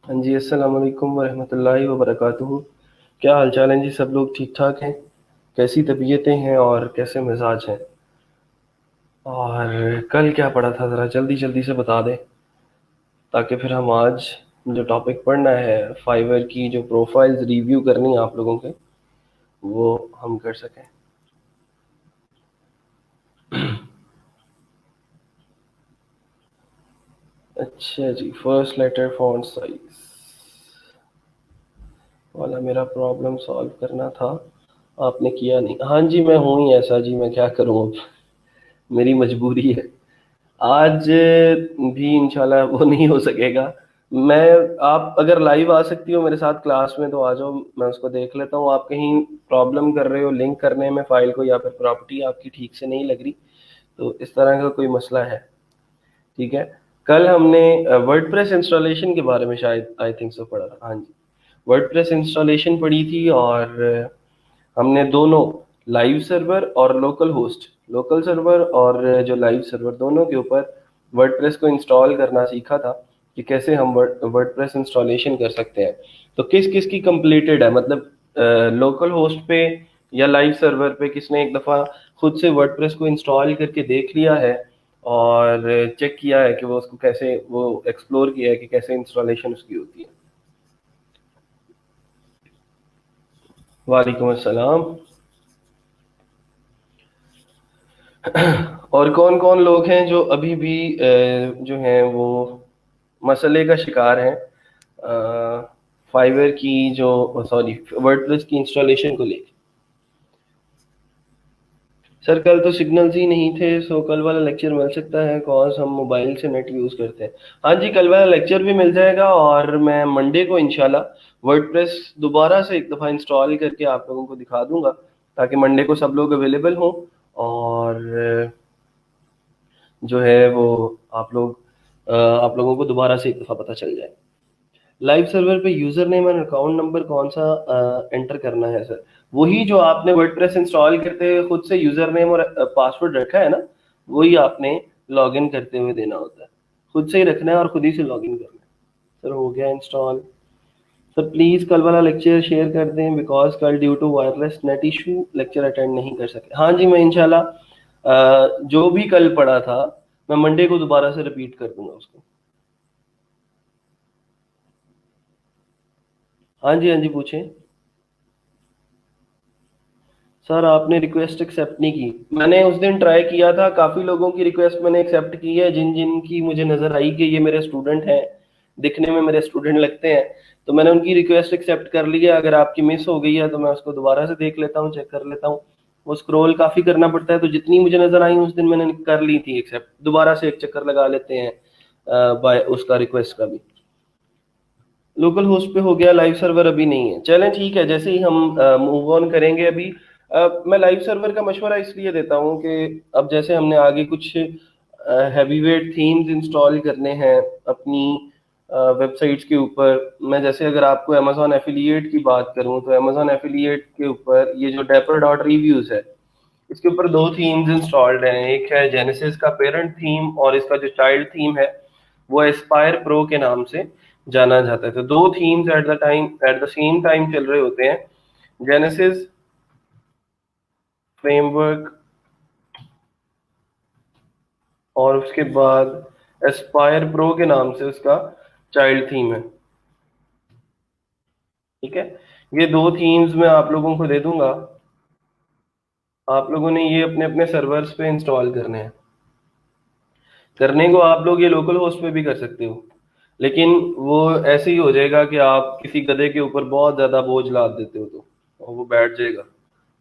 हाँ जी, अस्सलाम वालेकुम वरहमतुल्लाहि वबरकातुहू। क्या हाल चाल है जी? सब लोग ठीक ठाक हैं? कैसी तबीयतें हैं और कैसे मिजाज हैं? और कल क्या पढ़ा था, ज़रा जल्दी जल्दी से बता दें, ताकि फिर हम आज जो टॉपिक पढ़ना है, फाइवर की जो प्रोफाइल्स रिव्यू करनी है आप लोगों के, वो हम कर सकें। अच्छा जी, फर्स्ट लेटर फॉन्ट साइज वाला मेरा प्रॉब्लम सॉल्व करना था, आपने किया नहीं। हाँ जी, मैं हूँ ही ऐसा जी, मैं क्या करूँ अब, मेरी मजबूरी है। आज भी इंशाल्लाह वो नहीं हो सकेगा। मैं आप अगर लाइव आ सकती हो मेरे साथ क्लास में तो आ जाओ, मैं उसको देख लेता हूँ। आप कहीं प्रॉब्लम कर रहे हो लिंक करने में फाइल को, या फिर प्रॉपर्टी आपकी ठीक से नहीं लग रही, तो इस तरह का कोई मसला है। ठीक है। कल हमने वर्डप्रेस इंस्टॉलेशन के बारे में शायद आई थिंक सो पढ़ा था। हाँ जी, वर्डप्रेस इंस्टॉलेशन पढ़ी थी, और हमने दोनों लाइव सर्वर और लोकल सर्वर और जो लाइव सर्वर दोनों के ऊपर वर्डप्रेस को इंस्टॉल करना सीखा था, कि कैसे हम वर्डप्रेस इंस्टॉलेशन कर सकते हैं। तो किस किस की कंप्लीटेड है, मतलब लोकल होस्ट पे या लाइव सर्वर पे किसने एक दफ़ा खुद से वर्डप्रेस को इंस्टॉल करके देख लिया है और चेक किया है कि वो उसको कैसे, वो एक्सप्लोर किया है कि कैसे इंस्टॉलेशन उसकी होती है। वालेकुम अस्सलाम। और कौन कौन लोग हैं जो अभी भी जो हैं वो मसले का शिकार हैं, फाइवर की जो, सॉरी, वर्डप्रेस की इंस्टॉलेशन को लेकर? सर कल तो सिग्नल्स ही नहीं थे, सो कल वाला लेक्चर मिल सकता है, कॉज हम मोबाइल से नेट यूज़ करते हैं। हाँ जी, कल वाला लेक्चर भी मिल जाएगा, और मैं मंडे को इंशाल्लाह वर्डप्रेस दोबारा से एक दफ़ा इंस्टॉल करके आप लोगों को दिखा दूंगा, ताकि मंडे को सब लोग अवेलेबल हों, और जो है वो आप लोगों को दोबारा से एक दफ़ा पता चल जाए। लाइव सर्वर पे user name and account number कौन सा एंटर करना है सर? वही जो आपने वर्डप्रेस इंस्टॉल करते हुए खुद से यूजर नेम और पासवर्ड रखा है ना, वही आपने लॉगिन करते हुए देना होता है। खुद से ही रखना है और खुद ही से लॉगिन करना है। सर हो गया इंस्टॉल। सर प्लीज कल वाला लेक्चर शेयर कर दें, बिकॉज कल due to wireless net issue lecture attend नहीं कर सके। हाँ जी, मैं इंशाल्लाह जो भी कल पढ़ा था मैं मंडे को दोबारा से रिपीट कर दूंगा उसको। हाँ जी, हाँ जी, पूछें। सर आपने रिक्वेस्ट एक्सेप्ट नहीं की। मैंने उस दिन ट्राई किया था, काफ़ी लोगों की रिक्वेस्ट मैंने एक्सेप्ट की है, जिन जिन की मुझे नज़र आई कि ये मेरे स्टूडेंट हैं, दिखने में मेरे स्टूडेंट लगते हैं, तो मैंने उनकी रिक्वेस्ट एक्सेप्ट कर ली है। अगर आपकी मिस हो गई है तो मैं उसको दोबारा से देख लेता हूँ, चेक कर लेता हूँ। वो स्क्रॉल काफ़ी करना पड़ता है, तो जितनी मुझे नज़र आई उस दिन मैंने कर ली थी एक्सेप्ट। दोबारा से एक चक्कर लगा लेते हैं बाय उसका रिक्वेस्ट का भी। लोकल होस्ट पे हो गया, लाइव सर्वर अभी नहीं है। चलें ठीक है, जैसे ही हम मूव ऑन करेंगे अभी, मैं लाइव सर्वर का मशवरा इसलिए देता हूँ कि अब जैसे हमने आगे कुछ हैवीवेट थीम्स इंस्टॉल करने हैं अपनी वेबसाइट्स के ऊपर। मैं जैसे अगर आपको अमेजोन एफिलिएट की बात करूँ, तो अमेजोन एफिलिएट के ऊपर ये जो डेपर डॉट रिव्यूज है, इसके ऊपर दो थीम्स इंस्टॉल्ड हैं। एक है जेनेसिस का पेरेंट थीम, और इसका जो चाइल्ड थीम है वो एस्पायर प्रो के नाम से जाना जाता है। तो दो themes at the same time चल रहे होते हैं। जेनेसिस फ्रेमवर्क, और उसके बाद एस्पायर प्रो के नाम से उसका चाइल्ड थीम है। ठीक है, ये दो थीम्स मैं आप लोगों को दे दूंगा। आप लोगों ने ये अपने अपने सर्वर्स पे इंस्टॉल करने हैं। करने को आप लोग ये लोकल होस्ट पे भी कर सकते हो, लेकिन वो ऐसे ही हो जाएगा कि आप किसी गधे के ऊपर बहुत ज्यादा बोझ लाद देते हो, तो और वो बैठ जाएगा।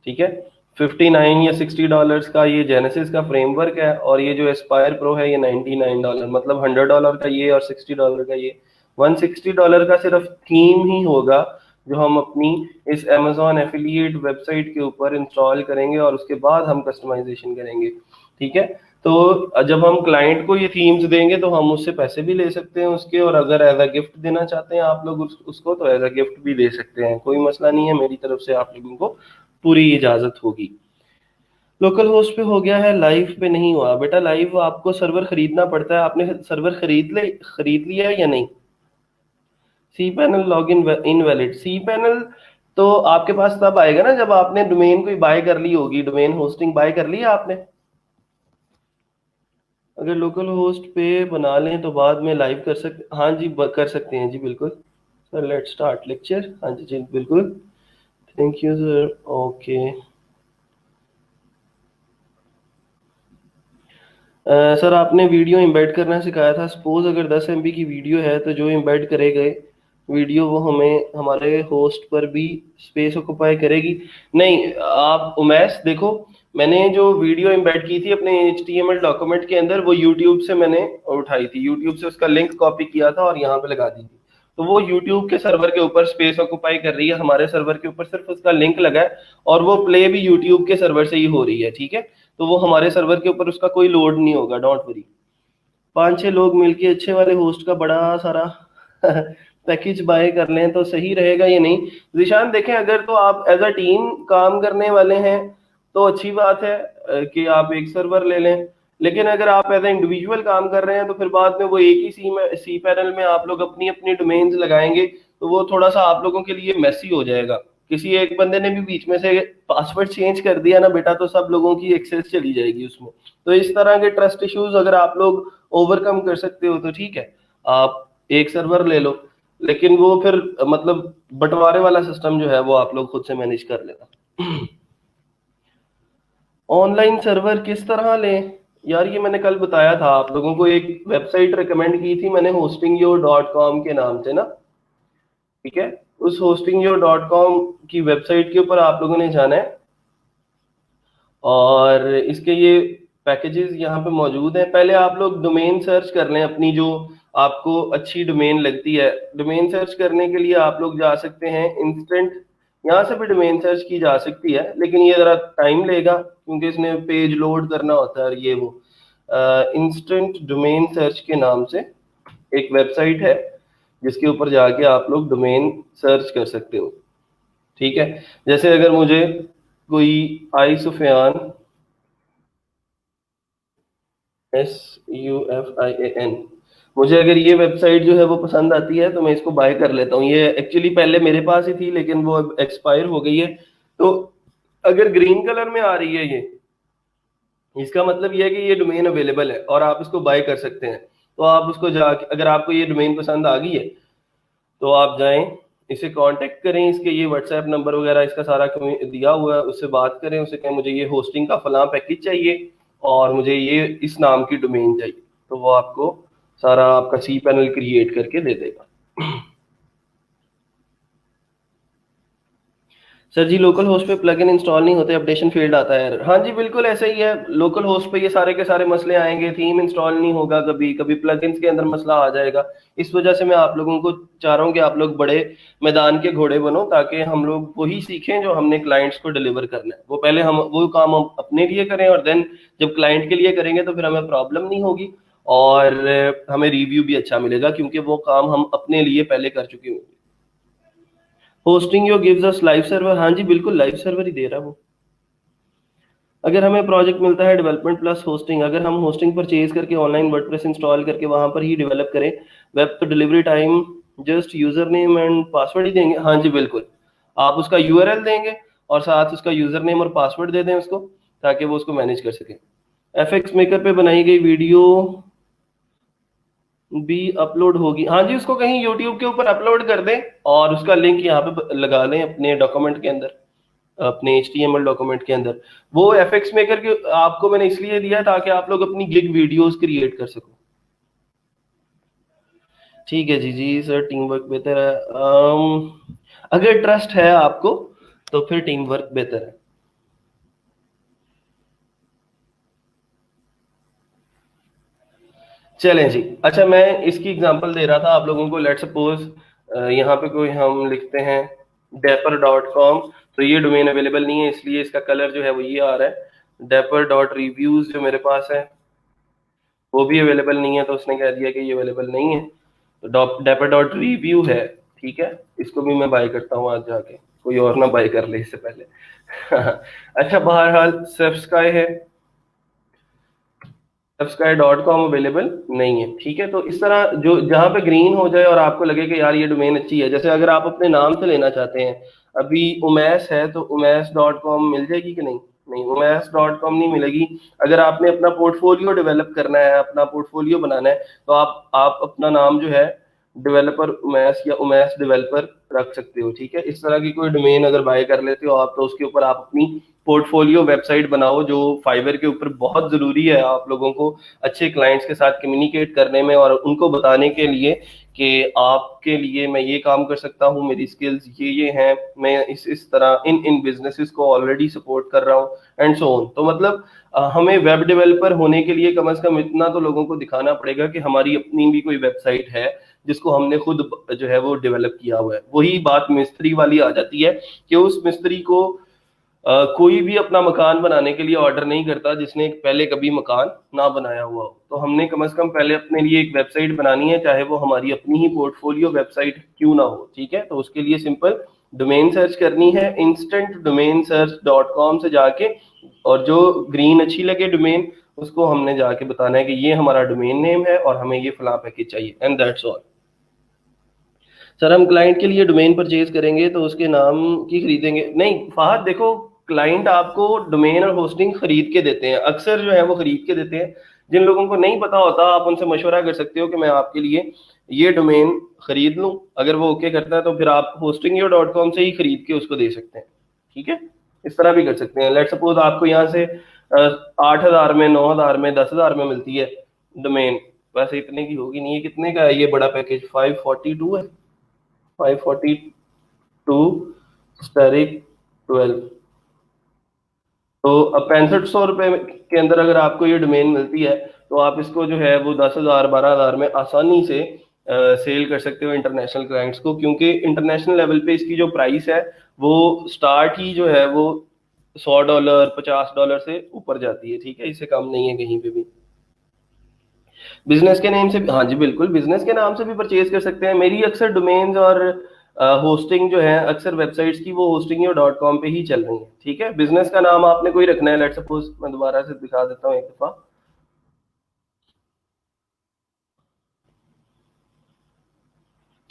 ठीक है। $59 या $60 का ये जेनेसिस का फ्रेमवर्क है, और ये जो एस्पायर प्रो है ये $99, मतलब $100 का ये और $60 का ये। $160 का सिर्फ थीम ही होगा, जो हम अपनी इस अमेजोन एफिलिएट वेबसाइट के ऊपर इंस्टॉल करेंगे, और उसके बाद हम कस्टमाइजेशन करेंगे। ठीक है। तो जब हम क्लाइंट को ये थीम्स देंगे तो हम उससे पैसे भी ले सकते हैं उसके, और अगर एज अ गिफ्ट देना चाहते हैं आप लोग उसको, तो एज अ गिफ्ट भी दे सकते हैं, कोई मसला नहीं है, मेरी तरफ से आप लोगों को पूरी इजाजत होगी। लोकल होस्ट पे हो गया है, लाइव पे नहीं हुआ बेटा। लाइव आपको सर्वर खरीदना पड़ता है। आपने सर्वर खरीद लिया है या नहीं? CPanel log in invalid. CPanel तो आपके पास तब आएगा ना जब आपने डोमेन कोई बाय कर ली होगी, डोमेन होस्टिंग बाय कर ली है आपने। अगर लोकल होस्ट पे बना लें तो बाद में लाइव कर सकते, हाँ जी कर सकते हैं जी बिल्कुल। सर लेट्स स्टार्ट लेक्चर, हाँ जी जी बिल्कुल। Thank you sir, okay. Sir आपने वीडियो एम्बेड करना सिखाया था। सपोज अगर 10 MB की वीडियो है तो जो एम्बेड करे गए वीडियो वो हमें हमारे होस्ट पर भी स्पेस ऑक्युपाई करेगी। नहीं, आप उमैस देखो, मैंने जो वीडियो एम्बेड की थी अपने HTML डॉक्यूमेंट के अंदर वो यूट्यूब से मैंने उठाई थी, यूट्यूब से उसका लिंक कॉपी किया था और यहाँ पे लगा दी थी। तो वो यूट्यूब के सर्वर के ऊपर स्पेस ऑक्युपाई कर रही है, हमारे सर्वर के ऊपर सिर्फ उसका लिंक लगा है और वो प्ले भी यूट्यूब के सर्वर से ही हो रही है, ठीक है। तो वो हमारे सर्वर के ऊपर उसका कोई लोड नहीं होगा, डोंट वरी। 5-6 लोग मिलके अच्छे वाले होस्ट का बड़ा सारा पैकेज बाय कर लें तो सही रहेगा ये नहीं। जिशान देखें, अगर तो आप एज अ टीम काम करने वाले हैं तो अच्छी बात है कि आप एक सर्वर ले लें। लेकिन अगर आप एज ए इंडिविजुअल काम कर रहे हैं तो फिर बाद में वो एक ही सी पैनल में आप लोग अपनी अपनी डोमेन्स लगाएंगे तो वो थोड़ा सा आप लोगों के लिए मैसी हो जाएगा। किसी एक बंदे ने भी बीच में से पासवर्ड चेंज कर दिया ना बेटा तो सब लोगों की एक्सेस चली जाएगी उसमें। तो इस तरह के ट्रस्ट इश्यूज अगर आप लोग ओवरकम कर सकते हो तो ठीक है, आप एक सर्वर ले लो। लेकिन वो फिर मतलब बंटवारे वाला सिस्टम जो है वो आप लोग खुद से मैनेज कर लेना। ऑनलाइन सर्वर किस तरह लें यार, ये मैंने कल बताया था आप लोगों को, एक वेबसाइट रिकमेंड की थी मैंने hostingyo.com के नाम से ना, ठीक है। उस hostingyo.com की वेबसाइट के ऊपर आप लोगों ने जाना है और इसके ये पैकेजेस यहाँ पे मौजूद हैं। पहले आप लोग डोमेन सर्च कर लें अपनी, जो आपको अच्छी डोमेन लगती है। डोमेन सर्च करने के लिए आप लोग जा सकते हैं इंस्टेंट, यहाँ से भी डोमेन सर्च की जा सकती है लेकिन ये ज़रा टाइम लेगा क्योंकि इसने पेज लोड करना होता है और ये वो। इंस्टेंट डोमेन सर्च के नाम से एक वेबसाइट है जिसके ऊपर जाके आप लोग डोमेन सर्च कर सकते हो, ठीक है। जैसे अगर मुझे कोई आई सुफियान SUFIAN, मुझे अगर ये वेबसाइट जो है वो पसंद आती है तो मैं इसको बाय कर लेता हूँ। ये एक्चुअली पहले मेरे पास ही थी लेकिन वो अब एक्सपायर हो गई है। तो अगर ग्रीन कलर में आ रही है ये, इसका मतलब ये है कि ये डोमेन अवेलेबल है और आप इसको बाय कर सकते हैं। तो आप उसको जाके, अगर आपको ये डोमेन पसंद आ गई है तो आप जाएं, इसे कांटेक्ट करें, इसके ये व्हाट्सएप नंबर वगैरह इसका सारा दिया हुआ है, उससे बात करें, उससे कहें मुझे ये होस्टिंग का फलां पैकेज चाहिए और मुझे ये इस नाम की डोमेन चाहिए, तो वो आपको सारा आपका सी पैनल क्रिएट करके दे देगा। सर जी लोकल होस्ट पे प्लगइन इंस्टॉल नहीं होते, अपडेशन फेल्ड आता है। हाँ जी बिल्कुल ऐसा ही है, लोकल होस्ट पे ये सारे के सारे मसले आएंगे, थीम इंस्टॉल नहीं होगा, कभी कभी प्लगइन्स के अंदर मसला आ जाएगा। इस वजह से मैं आप लोगों को चाह रहा हूँ कि आप लोग बड़े मैदान के घोड़े बनो ताकि हम लोग वही सीखें जो हमने क्लाइंट्स को डिलीवर करना है। वो पहले हम वो काम हम अपने लिए करें और देन जब क्लाइंट के लिए करेंगे तो फिर हमें प्रॉब्लम नहीं होगी और हमें रिव्यू भी अच्छा मिलेगा क्योंकि वो काम हम अपने लिए पहले कर चुके होंगे। होस्टिंग यो गिव्स अस लाइव सर्वर, हाँ जी बिल्कुल लाइव सर्वर ही दे रहा है वो। अगर हमें प्रोजेक्ट मिलता है डेवलपमेंट प्लस होस्टिंग, अगर हम होस्टिंग परचेज करके ऑनलाइन वर्डप्रेस इंस्टॉल करके वहां पर ही डेवलप करें वेब, तो delivery time just user name and password ही देंगे। हाँ जी बिल्कुल, आप उसका URL देंगे और साथ उसका यूजर नेम और पासवर्ड दे दें उसको ताकि वो उसको मैनेज कर सके। FX मेकर पे बनाई गई वीडियो भी अपलोड होगी, हाँ जी उसको कहीं यूट्यूब के ऊपर अपलोड कर दें और उसका लिंक यहाँ पे लगा लें अपने डॉक्यूमेंट के अंदर, अपने HTML डॉक्यूमेंट के अंदर। वो FX मेकर के आपको मैंने इसलिए दिया ताकि आप लोग अपनी गिग वीडियोस क्रिएट कर सको। ठीक है जी जी सर, टीम वर्क बेहतर है। अगर ट्रस्ट है आपको तो फिर टीम वर्क बेहतर है। चलें जी, अच्छा मैं इसकी एग्जांपल दे रहा था आप लोगों को। लेट सपोज यहाँ पे कोई हम लिखते हैं dapper.com, तो ये डोमेन अवेलेबल नहीं है इसलिए इसका कलर जो है वो ये आ रहा है। dapper.reviews जो मेरे पास है वो भी अवेलेबल नहीं है तो उसने कह दिया कि ये अवेलेबल नहीं है। तो dapper.review है, ठीक है, इसको भी मैं बाय करता हूँ आज जाके, कोई और ना बाय कर ले इससे पहले। अच्छा बहरहाल सेफ्स्काई है, sky.com अवेलेबल नहीं है, ठीक है। तो इस तरह जो जहाँ पे ग्रीन हो जाए और आपको लगे कि यार ये डोमेन अच्छी है, जैसे अगर आप अपने नाम से लेना चाहते हैं, अभी उमैस है तो umays.com मिल जाएगी कि नहीं? नहीं, umays.com नहीं मिलेगी। अगर आपने अपना पोर्टफोलियो डेवलप करना है, अपना पोर्टफोलियो बनाना है, तो आप अपना नाम जो है डेवलपर उमैस या उमैस डेवलपर रख सकते हो, ठीक है। इस तरह की कोई डोमेन अगर बाय कर लेते हो आप, तो उसके ऊपर आप अपनी पोर्टफोलियो वेबसाइट बनाओ, जो फाइवर के ऊपर बहुत जरूरी है आप लोगों को अच्छे क्लाइंट्स के साथ कम्युनिकेट करने में, और उनको बताने के लिए कि आपके लिए मैं ये काम कर सकता हूँ, मेरी स्किल्स ये हैं, मैं इस तरह इन इन बिजनेसेस को ऑलरेडी सपोर्ट कर रहा हूँ, एंड सो ऑन। तो मतलब हमें वेब डेवलपर होने के लिए कम से कम इतना तो लोगों को दिखाना पड़ेगा कि हमारी अपनी भी कोई वेबसाइट है जिसको हमने खुद जो है वो डेवलप किया हुआ है। वही बात मिस्त्री वाली आ जाती है कि उस मिस्त्री को कोई भी अपना मकान बनाने के लिए ऑर्डर नहीं करता जिसने पहले कभी मकान ना बनाया हुआ हो। तो हमने कम से कम पहले अपने लिए एक वेबसाइट बनानी है, चाहे वो हमारी अपनी ही पोर्टफोलियो वेबसाइट क्यों ना हो, ठीक है। तो उसके लिए सिंपल डोमेन सर्च करनी है, instantdomainsearch.com से जाके, और जो ग्रीन अच्छी लगे डोमेन, उसको हमने जाके बताना है कि ये हमारा डोमेन नेम है और हमें ये फला पैकेज चाहिए, एंड दैट्स ऑल। सर हम क्लाइंट के लिए डोमेन परचेज करेंगे तो उसके नाम की खरीदेंगे? नहीं फहद, देखो क्लाइंट आपको डोमेन और होस्टिंग खरीद के देते हैं, अक्सर जो है वो खरीद के देते हैं। जिन लोगों को नहीं पता होता, आप उनसे मशवरा कर सकते हो कि मैं आपके लिए ये डोमेन खरीद लूं। अगर वो ओके करता है तो फिर आप hostingyo.com से ही खरीद के उसको दे सकते हैं, ठीक है। इस तरह भी कर सकते हैं। लेट सपोज आपको यहाँ से 8,000 में, 9,000 में, 10,000 में मिलती है डोमेन, वैसे इतने की होगी नहीं, ये कितने का है ये बड़ा पैकेज? 542 है, 542 स्टेरिक 12। तो अब 6500 रुपये के अंदर अगर आपको ये डोमेन मिलती है, तो आप इसको जो है वो 10,000 12,000 में आसानी से सेल कर सकते हो इंटरनेशनल क्लाइंट्स को, क्योंकि इंटरनेशनल लेवल पे इसकी जो प्राइस है वो स्टार्ट ही जो है वो $100 $50 से ऊपर जाती है, ठीक है। इससे कम नहीं है कहीं पे भी। बिजनेस के नेम से, हाँ जी बिल्कुल, बिजनेस के नाम से भी परचेज कर सकते हैं। मेरी अक्सर डोमेन्स और होस्टिंग जो है अक्सर वेबसाइट्स की वो hostingyo.com पे ही चल रही है, ठीक है। बिजनेस का नाम आपने कोई रखना है, लेट सपोज मैं दोबारा से दिखा देता हूँ एक दफा।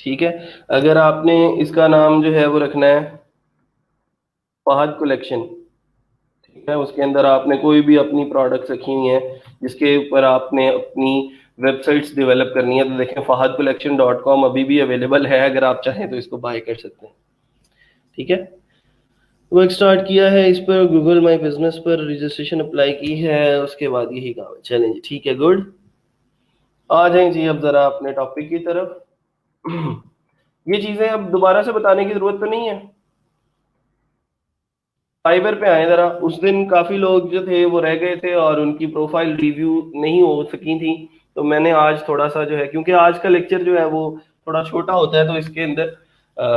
ठीक है, अगर आपने इसका नाम जो है वो रखना है फहद कलेक्शन, ठीक है, उसके अंदर आपने कोई भी अपनी प्रोडक्ट्स रखी हुई हैं जिसके ऊपर आपने अपनी वेबसाइट्स डेवलप करनी है, तो देखें fahadcollection.com अभी भी अवेलेबल है, अगर आप चाहें तो इसको बाय कर सकते हैं, ठीक है। वर्क स्टार्ट किया है इस पर, गूगल माई बिजनेस पर रजिस्ट्रेशन अप्लाई की है, उसके बाद यही काम है। चलें जी, ठीक है, गुड। आ जाएं जी अब जरा अपने टॉपिक की तरफ। ये चीजें अब दोबारा से बताने की जरूरत तो नहीं है। फाइबर पे आए जरा। उस दिन काफी लोग जो थे वो रह गए थे और उनकी प्रोफाइल रिव्यू नहीं हो सकी थी, तो मैंने आज थोड़ा सा जो है, क्योंकि आज का लेक्चर जो है वो थोड़ा छोटा होता है, तो इसके अंदर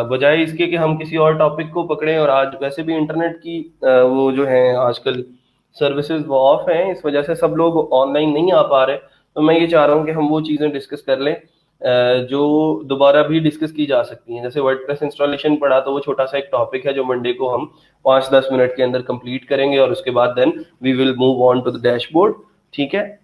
बजाय इसके कि हम किसी और टॉपिक को पकड़ें, और आज वैसे भी इंटरनेट की वो जो है आजकल सर्विसेज वो ऑफ हैं, इस वजह से सब लोग ऑनलाइन नहीं आ पा रहे, तो मैं ये चाह रहा हूँ कि हम वो चीज़ें डिस्कस कर लें जो दोबारा भी डिस्कस की जा सकती हैं। जैसे वर्डप्रेस इंस्टॉलेशन पढ़ा, तो वो छोटा सा एक टॉपिक है जो मंडे को हम 5-10 मिनट के अंदर कंप्लीट करेंगे, और उसके बाद then we will move on to the dashboard, ठीक है।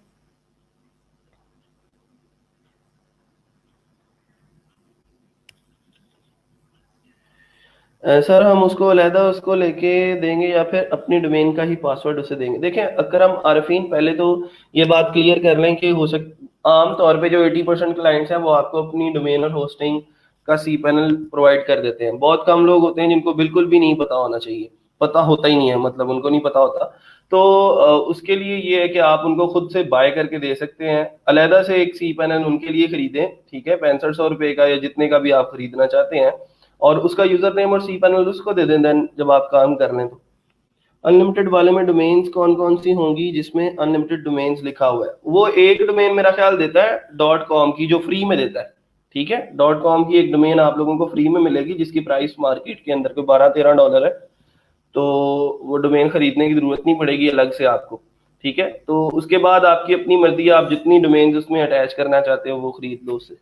सर हम उसको अलहदा उसको लेके देंगे या फिर अपनी डोमेन का ही पासवर्ड उसे देंगे? देखें अकरम आरफीन, पहले तो ये बात क्लियर कर लें कि हो सक आम तौर पे जो 80% क्लाइंट्स हैं वो आपको अपनी डोमेन और होस्टिंग का सी पैनल प्रोवाइड कर देते हैं। बहुत कम लोग होते हैं जिनको बिल्कुल भी नहीं पता होना चाहिए, पता होता ही नहीं है, मतलब उनको नहीं पता होता। तो उसके लिए ये है कि आप उनको खुद से बाय करके दे सकते हैं, अलहदा से एक सी पैनल उनके लिए खरीदें, ठीक है, 6500 रुपये का या जितने का भी आप खरीदना चाहते हैं, और उसका यूजर नेम और सी पैनल उसको दे दें। देन जब आप काम कर लें तो अनलिमिटेड वाले में डोमेन्स कौन कौन सी होंगी जिसमें अनलिमिटेड डोमेन्स लिखा हुआ है? वो एक डोमेन मेरा ख्याल देता है डॉट कॉम की, जो फ्री में देता है, ठीक है। डॉट कॉम की एक डोमेन आप लोगों को फ्री में मिलेगी जिसकी प्राइस मार्केट के अंदर कोई $12-13 है, तो वो डोमेन खरीदने की जरूरत नहीं पड़ेगी अलग से आपको, ठीक है। तो उसके बाद आपकी अपनी मर्जी, आप जितनी डोमेन उसमें अटैच करना चाहते हो वो खरीद लो उससे।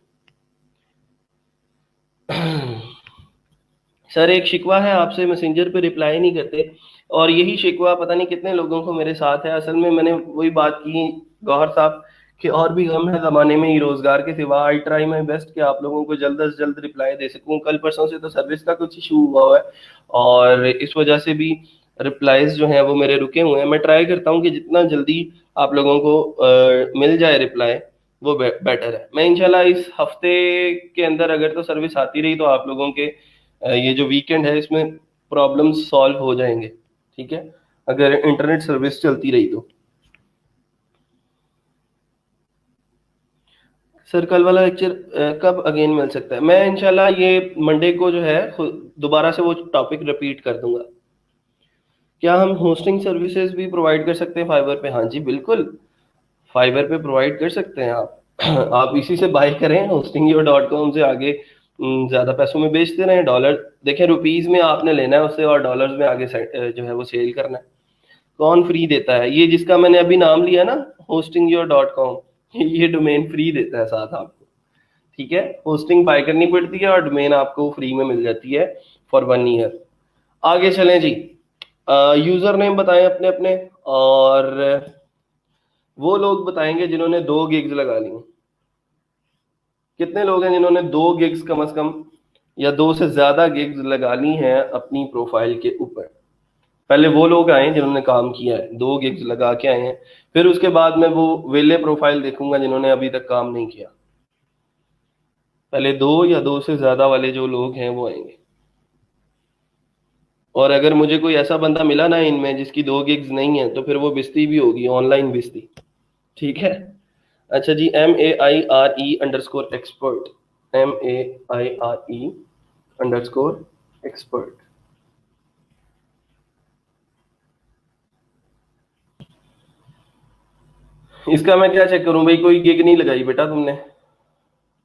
सर एक शिकवा है आपसे, मैसेंजर पे रिप्लाई नहीं करते, और यही शिकवा पता नहीं कितने लोगों को मेरे साथ है। असल में मैंने वही बात की गौहर साहब कि और भी गम है ज़माने में ही रोज़गार के सिवा। आई ट्राई माई बेस्ट कि आप लोगों को जल्द से जल्द रिप्लाई दे सकूं। कल परसों से तो सर्विस का कुछ इशू हुआ है और इस वजह से भी रिप्लाईज जो हैं वो मेरे रुके हुए हैं। मैं ट्राई करता हूं कि जितना जल्दी आप लोगों को मिल जाए रिप्लाई वो बेटर है। मैं इंशाल्लाह इस हफ्ते के अंदर अगर तो सर्विस आती रही तो आप लोगों के ये जो वीकेंड है इसमें प्रॉब्लम सॉल्व हो जाएंगे, ठीक है, अगर इंटरनेट सर्विस चलती रही तो। सर कल वाला लेक्चर कब अगेन मिल सकता है? मैं इंशाल्लाह ये मंडे को जो है दोबारा से वो टॉपिक रिपीट कर दूंगा। क्या हम होस्टिंग सर्विसेज भी प्रोवाइड कर सकते हैं फाइवर पे? हाँ जी बिल्कुल, फाइवर पे प्रोवाइड कर सकते हैं आप। आप इसी से बाय करें, hostingyo.com से आगे ज्यादा पैसों में बेचते रहें। डॉलर देखें, रुपीज में आपने लेना है उससे और डॉलर्स में आगे जो है वो सेल करना है। कौन फ्री देता है? ये जिसका मैंने अभी नाम लिया ना, hostingyo.com, ये डोमेन फ्री देता है साथ आपको, ठीक है। होस्टिंग बाय करनी पड़ती है और डोमेन आपको फ्री में मिल जाती है फॉर 1 ईयर। आगे चलें जी, यूजर नेम बताएं अपने अपने, और वो लोग बताएंगे जिन्होंने 2 गिग्स लगा ली। कितने लोग हैं जिन्होंने 2 गिग्स कम से कम या 2 से ज्यादा गिग्स लगा ली हैं अपनी प्रोफाइल के ऊपर? पहले वो लोग आए जिन्होंने काम किया है, 2 गिग्स लगा के आए हैं, फिर उसके बाद मैं वो वेले प्रोफाइल देखूंगा जिन्होंने अभी तक काम नहीं किया। पहले 2 या 2 से ज्यादा वाले जो लोग हैं वो आएंगे। और अगर मुझे कोई ऐसा बंदा मिला ना इनमें जिसकी 2 गिग्स नहीं है तो फिर वो बिस्ती भी होगी, ऑनलाइन बिस्ती, ठीक है। अच्छा जी, MAIRE_expert, MAIRE_expert। इसका मैं क्या चेक करूं भाई? कोई गिग नहीं लगाई बेटा तुमने।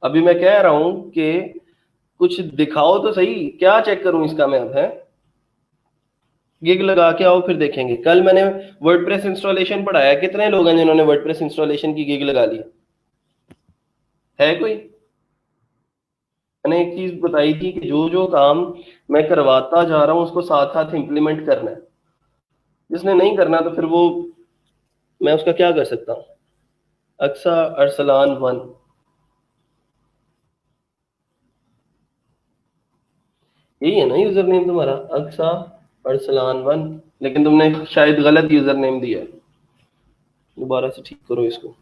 अभी मैं कह रहा हूं कि कुछ दिखाओ तो सही, क्या चेक करूं इसका मैं अब? है गिग लगा के आओ फिर देखेंगे। कल मैंने वर्डप्रेस इंस्टॉलेशन पढ़ाया, कितने लोग हैं जिन्होंने वर्डप्रेस इंस्टॉलेशन की गिग लगा ली? है कोई? मैंने एक चीज बताई थी कि जो जो काम मैं करवाता जा रहा हूं उसको साथ साथ इम्प्लीमेंट करना है। जिसने नहीं करना तो फिर वो मैं उसका क्या कर सकता हूँ? अक्सा अरसलान 1, यही है ना यूजर नेम तुम्हारा? अक्सा अरसलान 1, लेकिन तुमने शायद गलत यूजर नेम दिया है। दोबारा से ठीक करो इसको।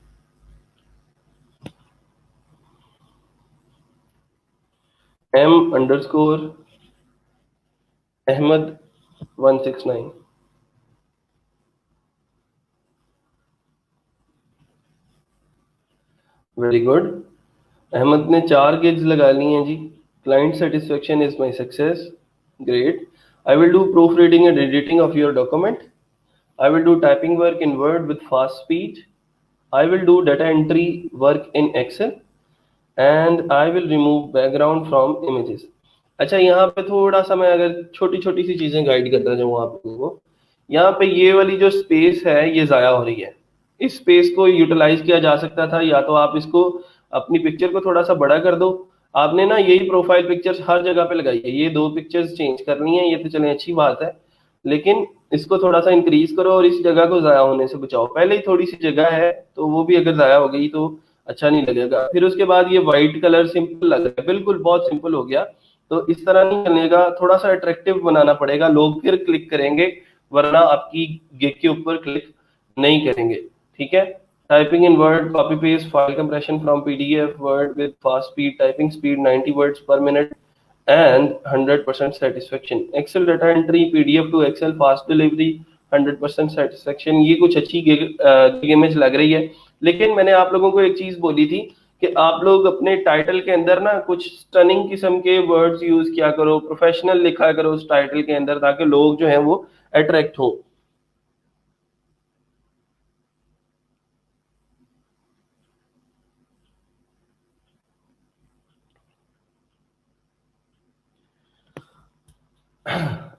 M_Ahmed169। Very good. अहमद ने 4 गिग्स लगा ली हैं जी। Client satisfaction is my success, great. I will do proof reading and editing of your document. I will do typing work in Word with fast speed. I will do data entry work in Excel and I will remove background from images. अच्छा, यहाँ पे थोड़ा सा मैं अगर छोटी छोटी सी चीजें गाइड करता जाऊँ आप लोगों को। यहाँ पे ये वाली जो स्पेस है ये जाया हो रही है। इस स्पेस को यूटिलाइज किया जा सकता था, या तो आप इसको अपनी पिक्चर को थोड़ा सा बड़ा कर दो। आपने ना यही प्रोफाइल पिक्चर्स हर जगह पे लगाई है, ये 2 पिक्चर्स चेंज करनी है, ये तो चले अच्छी बात है, लेकिन इसको थोड़ा सा इंक्रीज करो और इस जगह को जाया होने से बचाओ। पहले ही थोड़ी सी जगह है तो वो भी अगर जाया हो गई तो अच्छा नहीं लगेगा। फिर उसके बाद ये व्हाइट कलर सिंपल लग रहा है, बिल्कुल बहुत सिंपल हो गया। तो इस तरह नहीं चलेगा, थोड़ा सा अट्रैक्टिव बनाना पड़ेगा, लोग फिर क्लिक करेंगे, वरना आपकी गिग के ऊपर क्लिक नहीं करेंगे, ठीक है। Typing in word, copy paste, file compression from PDF word with fast speed, typing speed 90 words पर minute and 100% satisfaction. Excel data entry, PDF to Excel, fast delivery, 100% satisfaction। ये कुछ अच्छी गिग इमेज लग रही है, लेकिन मैंने आप लोगों को एक चीज बोली थी कि आप लोग अपने टाइटल के अंदर ना कुछ स्टनिंग किस्म के वर्ड्स यूज किया करो, प्रोफेशनल लिखा करो उस टाइटल के अंदर, ताकि लोग जो हैं वो अट्रैक्ट हो।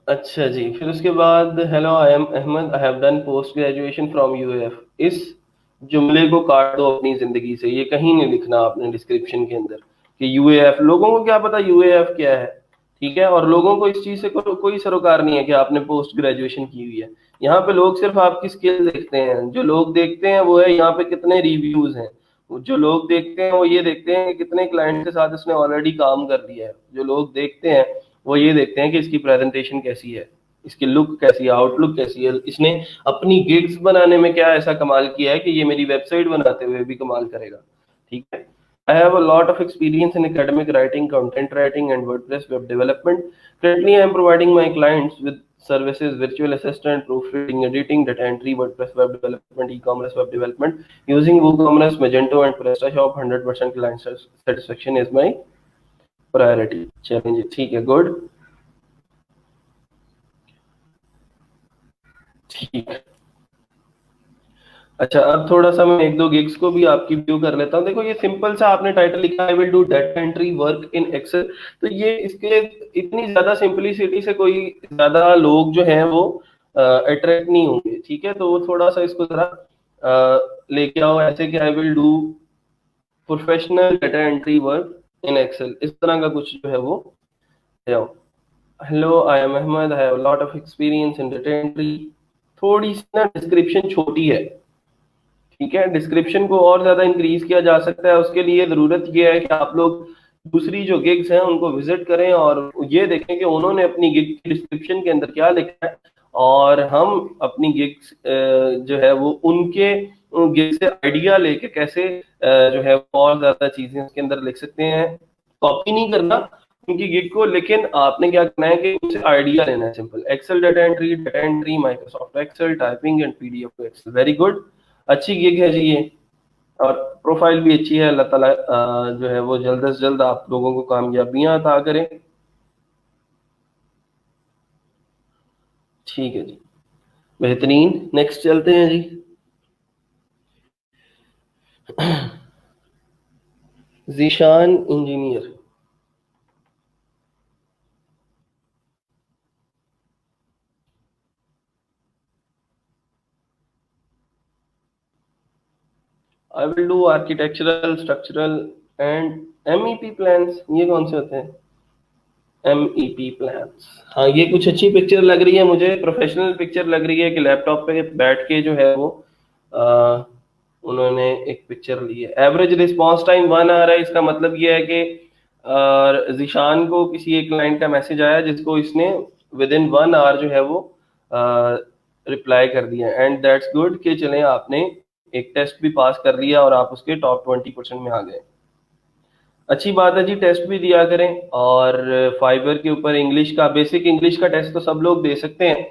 अच्छा जी, फिर उसके बाद hello I am Ahmad, I have done post graduation from UF. इस जुमले को काट दो अपनी जिंदगी से, ये कहीं नहीं लिखना आपने डिस्क्रिप्शन के अंदर कि यूएएफ। लोगों को क्या पता यूएएफ क्या है? ठीक है, और लोगों को इस चीज से कोई सरोकार नहीं है कि आपने पोस्ट ग्रेजुएशन की हुई है। यहाँ पे लोग सिर्फ आपकी स्किल देखते हैं। जो लोग देखते हैं वो है यहाँ पे कितने रिव्यूज हैं। जो लोग देखते हैं वो ये देखते हैं कि कितने क्लाइंट के साथ इसने ऑलरेडी काम कर दिया है। जो लोग देखते हैं वो ये देखते हैं कि इसकी प्रेजेंटेशन कैसी है, इसकी लुक कैसी है, आउटलुक कैसी है, इसने अपनी गिग्स बनाने में क्या ऐसा कमाल किया है कि ये मेरी वेबसाइट बनाते हुए भी कमाल करेगा। ठीक है। I have a lot of experience in academic writing, content writing, and WordPress web development. Currently, I am providing my clients with services, virtual assistant, proofreading, editing, data entry, WordPress web development, e-commerce web development. Using WooCommerce, Magento, and PrestaShop, 100% client satisfaction is my priority. Challenge. ठीक है, good. ठीक है। अच्छा, अब थोड़ा सा मैं एक दो गिग्स को भी आपकी व्यू कर लेता हूँ। देखो ये सिंपल सा आपने टाइटल लिखा, I will do data entry work in Excel. तो ये इसके इतनी ज्यादा सिंपलिसिटी से कोई ज्यादा लोग जो हैं वो अट्रैक्ट नहीं होंगे। ठीक है, तो वो थोड़ा सा इसको जरा लेके आओ ऐसे कि I will do professional data entry work in Excel, इस तरह का कुछ जो है वो ले आओ। Hello, I am Ahmad, I have lot of experience in data entry. थोड़ी सी ना डिस्क्रिप्शन छोटी है। ठीक है, डिस्क्रिप्शन को और ज्यादा इंक्रीज किया जा सकता है। उसके लिए जरूरत ये है कि आप लोग दूसरी जो गिग्स हैं उनको विजिट करें और ये देखें कि उन्होंने अपनी गिग की डिस्क्रिप्शन के अंदर क्या लिखा है, और हम अपनी गिग्स जो है वो उनके गिग से आइडिया लेके कैसे जो है और ज्यादा चीजें उसके अंदर लिख सकते हैं। कॉपी नहीं करना उनकी गिग को, लेकिन आपने क्या करना है कि उनसे आइडिया लेना है। Simple Excel data entry, Microsoft Excel, typing and PDF Excel. Very good, अच्छी गिग है जी ये, और प्रोफाइल भी अच्छी है। अल्लाह ताला जो है वो जल्द से जल्द आप लोगों को कामयाबियां अता करें। ठीक है जी, बेहतरीन। नेक्स्ट चलते हैं जी। Zeeshan engineer. I will do architectural, structural and MEP plans. ये कौन से होते हैं? MEP plans. हाँ, ये कुछ अच्छी पिक्चर लग रही है मुझे, प्रोफेशनल पिक्चर लग रही है कि लैपटॉप पे बैठ के जो है वो आ, उन्होंने एक पिक्चर ली है। एवरेज रिस्पांस टाइम 1 आवर है। इसका मतलब ये है कि जीशान को किसी एक क्लाइंट का मैसेज आया जिसको इसने विद इन 1 आवर जो है वो रिप्लाई कर दिया, एंड दैट्स गुड कि चलें आपने एक टेस्ट भी पास कर लिया और आप उसके टॉप 20% में आ गए। अच्छी बात है जी, टेस्ट भी दिया करें। और फाइबर के ऊपर इंग्लिश का, बेसिक इंग्लिश का टेस्ट तो सब लोग दे सकते हैं,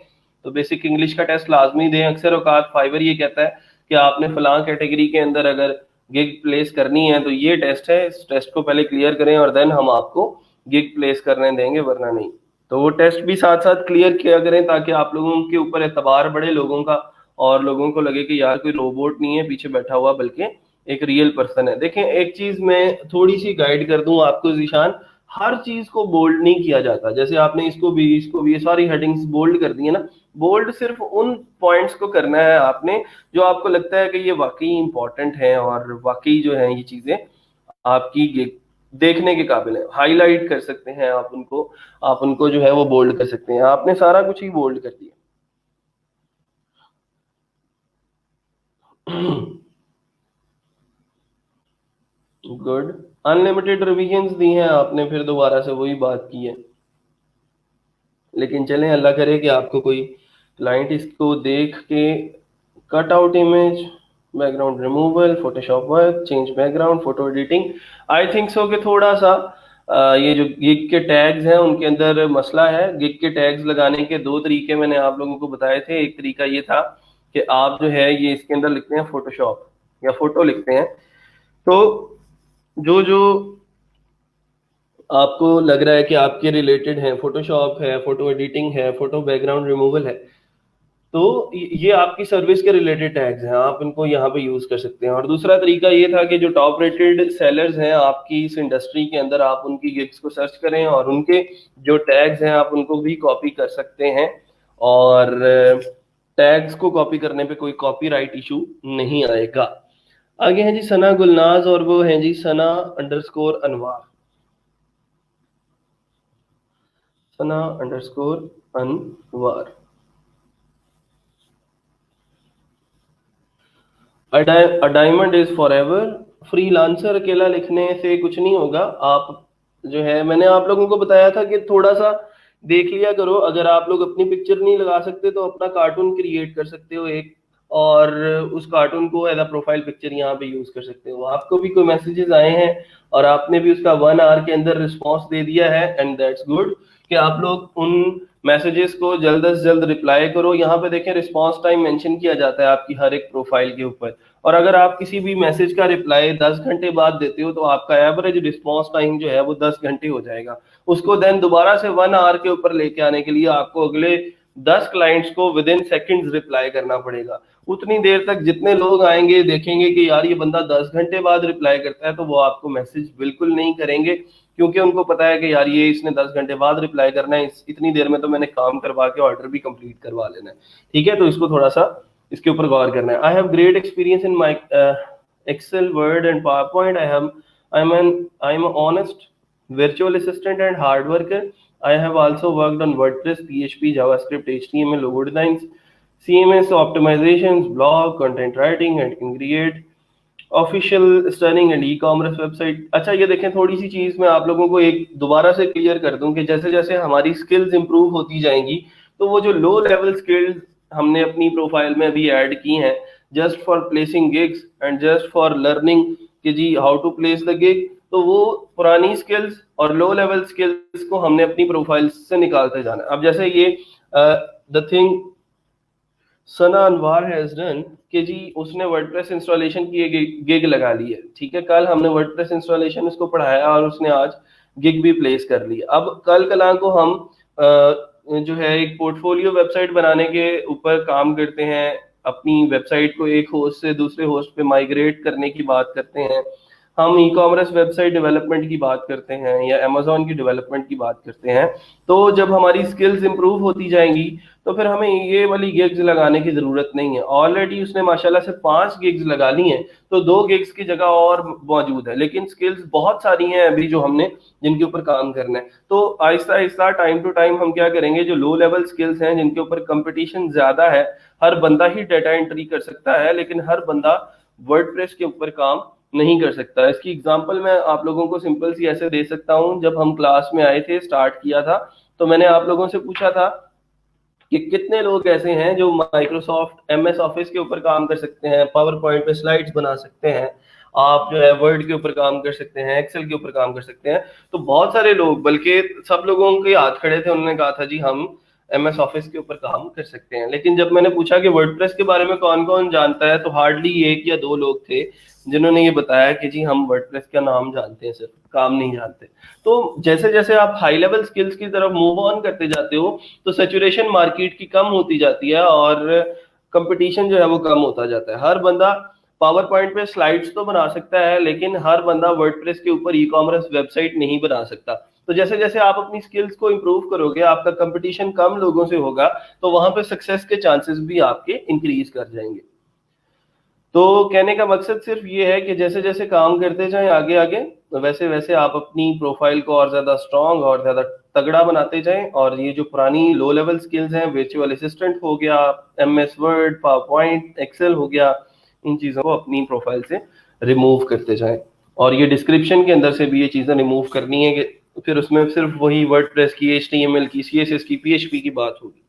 तो बेसिक इंग्लिश का टेस्ट लाजमी दें। अक्सर औकात फाइबर ये कहता है कि आपने फलां कैटेगरी के अंदर अगर गिग प्लेस करनी है तो ये टेस्ट है, इस टेस्ट को पहले क्लियर करें और देन हम आपको गिग प्लेस करने देंगे, वरना नहीं। तो वो टेस्ट भी साथ साथ क्लियर किया करें ताकि आप लोगों के ऊपर एतबार बढ़े लोगों का, और लोगों को लगे कि यार कोई रोबोट नहीं है पीछे बैठा हुआ, बल्कि एक रियल पर्सन है। देखें, एक चीज मैं थोड़ी सी गाइड कर दूं आपको जीशान, हर चीज को बोल्ड नहीं किया जाता। जैसे आपने इसको भी ये सारी हेडिंग्स बोल्ड कर दी है ना, बोल्ड सिर्फ उन पॉइंट्स को करना है आपने जो आपको लगता है कि ये वाकई इंपॉर्टेंट है और वाकई जो है ये चीजें आपकी देखने के काबिल है। हाईलाइट कर सकते हैं आप उनको जो है वो बोल्ड कर सकते हैं। आपने सारा कुछ ही बोल्ड कर दिया। गुड। अनलिमिटेड रिविजन्स दी हैं आपने, फिर दोबारा से वही बात की है। लेकिन चलें, अल्लाह करे कि आपको कोई क्लाइंट इसको देख के cut out image, background removal, Photoshop work, change background, photo editing. I think so कि थोड़ा सा ये जो गिग के टैग्स हैं उनके अंदर मसला है। गिग के टैग्स लगाने के दो तरीके मैंने आप लोगों को बताए थे। एक तरीका ये था कि आप जो है ये इसके अंदर लिखते हैं फोटोशॉप या फोटो लिखते हैं, तो जो जो आपको लग रहा है कि आपके रिलेटेड है, फोटोशॉप है, फोटो एडिटिंग है, फोटो बैकग्राउंड रिमूवल है, तो ये आपकी सर्विस के रिलेटेड टैग्स हैं, आप इनको यहाँ पे यूज कर सकते हैं। और दूसरा तरीका ये था कि जो टॉप रेटेड सेलर्स हैं आपकी इस इंडस्ट्री के अंदर, आप उनकी गिग्स को सर्च करें और उनके जो टैग्स हैं आप उनको भी कॉपी कर सकते हैं। और टैग्स को कॉपी करने पे कोई कॉपीराइट इशू नहीं आएगा। आगे हैं जी सना गुलनाज, और वो हैं जी Sana _Anwar. Sana underscore Anwar. A diamond is forever. Freelancer अकेला लिखने से कुछ नहीं होगा। आप जो है, मैंने आप लोगों को बताया था कि थोड़ा सा देख लिया करो। अगर आप लोग अपनी पिक्चर नहीं लगा सकते तो अपना कार्टून क्रिएट कर सकते हो एक, और उस कार्टून को एज अ प्रोफाइल पिक्चर यहाँ पे यूज कर सकते हो। आपको भी कोई मैसेजेस आए हैं और आपने भी उसका 1 आवर के अंदर रिस्पॉन्स दे दिया है, एंड दैट्स गुड कि आप लोग उन मैसेजेस को जल्द से जल्द रिप्लाई करो। यहाँ पे देखें रिस्पॉन्स टाइम मेंशन किया जाता है आपकी हर एक प्रोफाइल के ऊपर, और अगर आप किसी भी मैसेज का रिप्लाई 10 घंटे बाद देते हो तो आपका एवरेज रिस्पॉन्स टाइम जो है वो 10 घंटे हो जाएगा। उसको देन दोबारा से 1 आवर के ऊपर लेके आने के लिए आपको अगले 10 क्लाइंट्स को विद इन सेकेंड्स रिप्लाई करना पड़ेगा। उतनी देर तक जितने लोग आएंगे देखेंगे कि यार ये बंदा 10 घंटे बाद रिप्लाई करता है, तो वो आपको मैसेज बिल्कुल नहीं करेंगे, क्योंकि उनको पता है कि यार ये इसने 10 घंटे बाद रिप्लाई करना है, इतनी देर में तो मैंने काम करवा के ऑर्डर भी कंप्लीट करवा लेना है। ठीक है, तो इसको थोड़ा सा इसके ऊपर गौर करना है। I have great experience in my Excel, Word and PowerPoint. I am honest virtual assistant and hard worker. I have also worked on WordPress, PHP, JavaScript, HTML, logo designs, CMS optimizations, blog, content writing, and can create official stunning and e commerce website. अच्छा ये देखें, थोड़ी सी चीज मैं आप लोगों को एक दोबारा से क्लियर कर दूं कि जैसे जैसे हमारी स्किल्स इंप्रूव होती जाएंगी तो वो जो लो लेवल स्किल्स हमने अपनी प्रोफाइल में अभी ऐड की हैं, just for placing gigs and just for learning कि जी how to place the gig, तो वो पुरानी स्किल्स और लो लेवल स्किल्स को हमने अपनी प्रोफाइल से निकालते जाना है। अब जैसे ये the thing Sana Anwar has done कि जी उसने वर्डप्रेस इंस्टॉलेशन की एक गिग लगा ली है। ठीक है, कल हमने वर्डप्रेस इंस्टॉलेशन उसको पढ़ाया और उसने आज गिग भी प्लेस कर ली। अब कल कला को हम जो है एक पोर्टफोलियो वेबसाइट बनाने के ऊपर काम करते हैं, अपनी वेबसाइट को एक होस्ट से दूसरे होस्ट पे माइग्रेट करने की बात करते हैं, हम ई कॉमर्स वेबसाइट डेवलपमेंट की बात करते हैं या अमेजोन की डेवलपमेंट की बात करते हैं। तो जब हमारी स्किल्स इंप्रूव होती जाएंगी तो फिर हमें ये वाली गिग्स लगाने की जरूरत नहीं है। ऑलरेडी उसने माशाल्लाह से 5 गिग्स लगा ली हैं, तो 2 गिग्स की जगह और मौजूद है, लेकिन स्किल्स बहुत सारी हैं अभी जो हमने जिनके ऊपर काम करना है। तो Aahista Aahista time to time हम क्या करेंगे, जो लो लेवल स्किल्स हैं जिनके ऊपर कंपटीशन ज्यादा है, हर बंदा ही डेटा एंट्री कर सकता है लेकिन हर बंदा वर्डप्रेस के ऊपर काम नहीं कर सकता। इसकी एग्जांपल मैं आप लोगों को सिंपल सी ऐसे दे सकता हूं। जब हम क्लास में आए थे, स्टार्ट किया था, तो मैंने आप लोगों से पूछा था कि कितने लोग ऐसे हैं जो माइक्रोसॉफ्ट एमएस ऑफिस के ऊपर काम कर सकते हैं, पावर पॉइंट पे स्लाइड्स बना सकते हैं, आप जो है वर्ड के ऊपर काम कर सकते हैं, एक्सेल के ऊपर काम कर सकते हैं। तो बहुत सारे लोग, बल्कि सब लोगों के हाथ खड़े थे, उन्होंने कहा था जी हम एमएस ऑफिस के ऊपर काम कर सकते हैं। लेकिन जब मैंने पूछा कि वर्डप्रेस के बारे में कौन कौन जानता है, तो हार्डली 1 या 2 लोग थे जिन्होंने ये बताया कि जी हम वर्डप्रेस का नाम जानते हैं, सिर्फ काम नहीं जानते। तो जैसे जैसे आप हाई लेवल स्किल्स की तरफ मूव ऑन करते जाते हो तो सेचुरेशन मार्केट की कम होती जाती है और कंपटीशन जो है वो कम होता जाता है। हर बंदा पावर पॉइंट पे स्लाइड्स तो बना सकता है लेकिन हर बंदा वर्डप्रेस के ऊपर ई कॉमर्स वेबसाइट नहीं बना सकता। तो जैसे जैसे आप अपनी स्किल्स को इंप्रूव करोगे, आपका कंपटीशन कम लोगों से होगा, तो वहां पे सक्सेस के चांसेस भी आपके इंक्रीज कर जाएंगे। तो कहने का मकसद सिर्फ ये है कि जैसे जैसे काम करते जाएं आगे आगे, वैसे वैसे आप अपनी प्रोफाइल को और ज्यादा स्ट्रांग और ज्यादा तगड़ा बनाते जाएं, और ये जो पुरानी लो लेवल स्किल्स हैं, वर्चुअल असिस्टेंट हो गया, MS Word, PowerPoint, Excel हो गया, इन चीजों को अपनी प्रोफाइल से रिमूव करते जाएं। और ये डिस्क्रिप्शन के अंदर से भी ये चीजें रिमूव करनी है कि फिर उसमें सिर्फ वही वर्डप्रेस की, एचटीएमएल की, सीएसएस की, पीएचपी की बात होगी।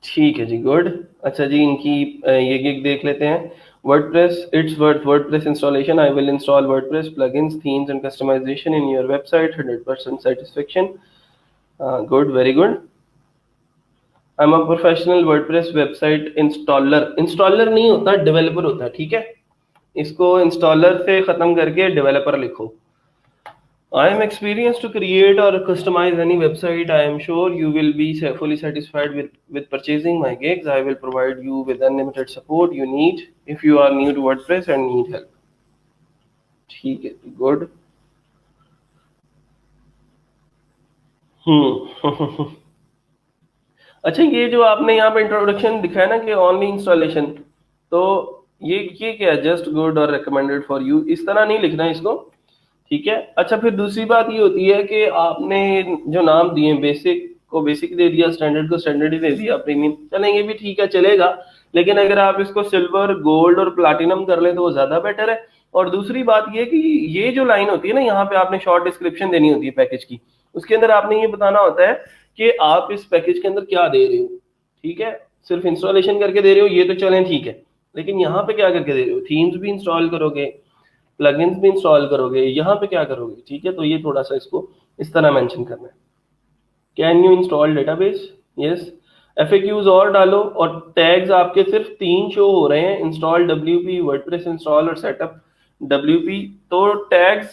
ठीक है जी, गुड। अच्छा जी, इनकी ये गिग देख लेते हैं। WordPress it's WordPress installation. I will install WordPress plugins, themes and customization in your website, 100% satisfaction. Good, very good. I am a professional WordPress website installer. Installer नहीं होता, डेवलपर होता है। ठीक है, इसको इंस्टॉलर से खत्म करके डेवलपर लिखो। I am experienced to create or customize any website. I am sure you will be fully satisfied with purchasing my gigs. I will provide you with unlimited support you need if you are new to WordPress and need help. ठीक है, good. अच्छा, ये जो आपने यहाँ पे introduction दिखाया ना कि ओनली इंस्टॉलेशन, तो ये क्या है, जस्ट गुड और रिकमेंडेड फॉर यू, इस तरह नहीं लिखना इसको। ठीक है। अच्छा, फिर दूसरी बात ये होती है कि आपने जो नाम दिए, बेसिक को बेसिक दे दिया, स्टैंडर्ड को स्टैंडर्ड ही दे दिया, प्रीमियम चलेंगे भी, ठीक है चलेगा, लेकिन अगर आप इसको सिल्वर, गोल्ड और प्लाटिनम कर लें तो वो ज्यादा बेटर है। और दूसरी बात ये कि ये जो लाइन होती है ना, यहाँ पे आपने शॉर्ट डिस्क्रिप्शन देनी होती है पैकेज की, उसके अंदर आपने ये बताना होता है कि आप इस पैकेज के अंदर क्या दे रहे हो। ठीक है, सिर्फ इंस्टॉलेशन करके दे रहे हो ये तो चलें ठीक है, लेकिन यहाँ पे क्या करके दे रहे हो, थीम्स भी इंस्टॉल करोगे, प्लगइन्स भी इंस्टॉल करोगे, यहाँ पे क्या करोगे। ठीक है, तो ये थोड़ा सा इसको इस तरह मेंशन करना है। Can you install database, yes. FAQs और डालो, और टैग्स आपके सिर्फ 3 शो हो रहे हैं, इंस्टॉल डब्ल्यूपी, वर्डप्रेस इंस्टॉल और सेटअप डब्ल्यूपी। तो टैग्स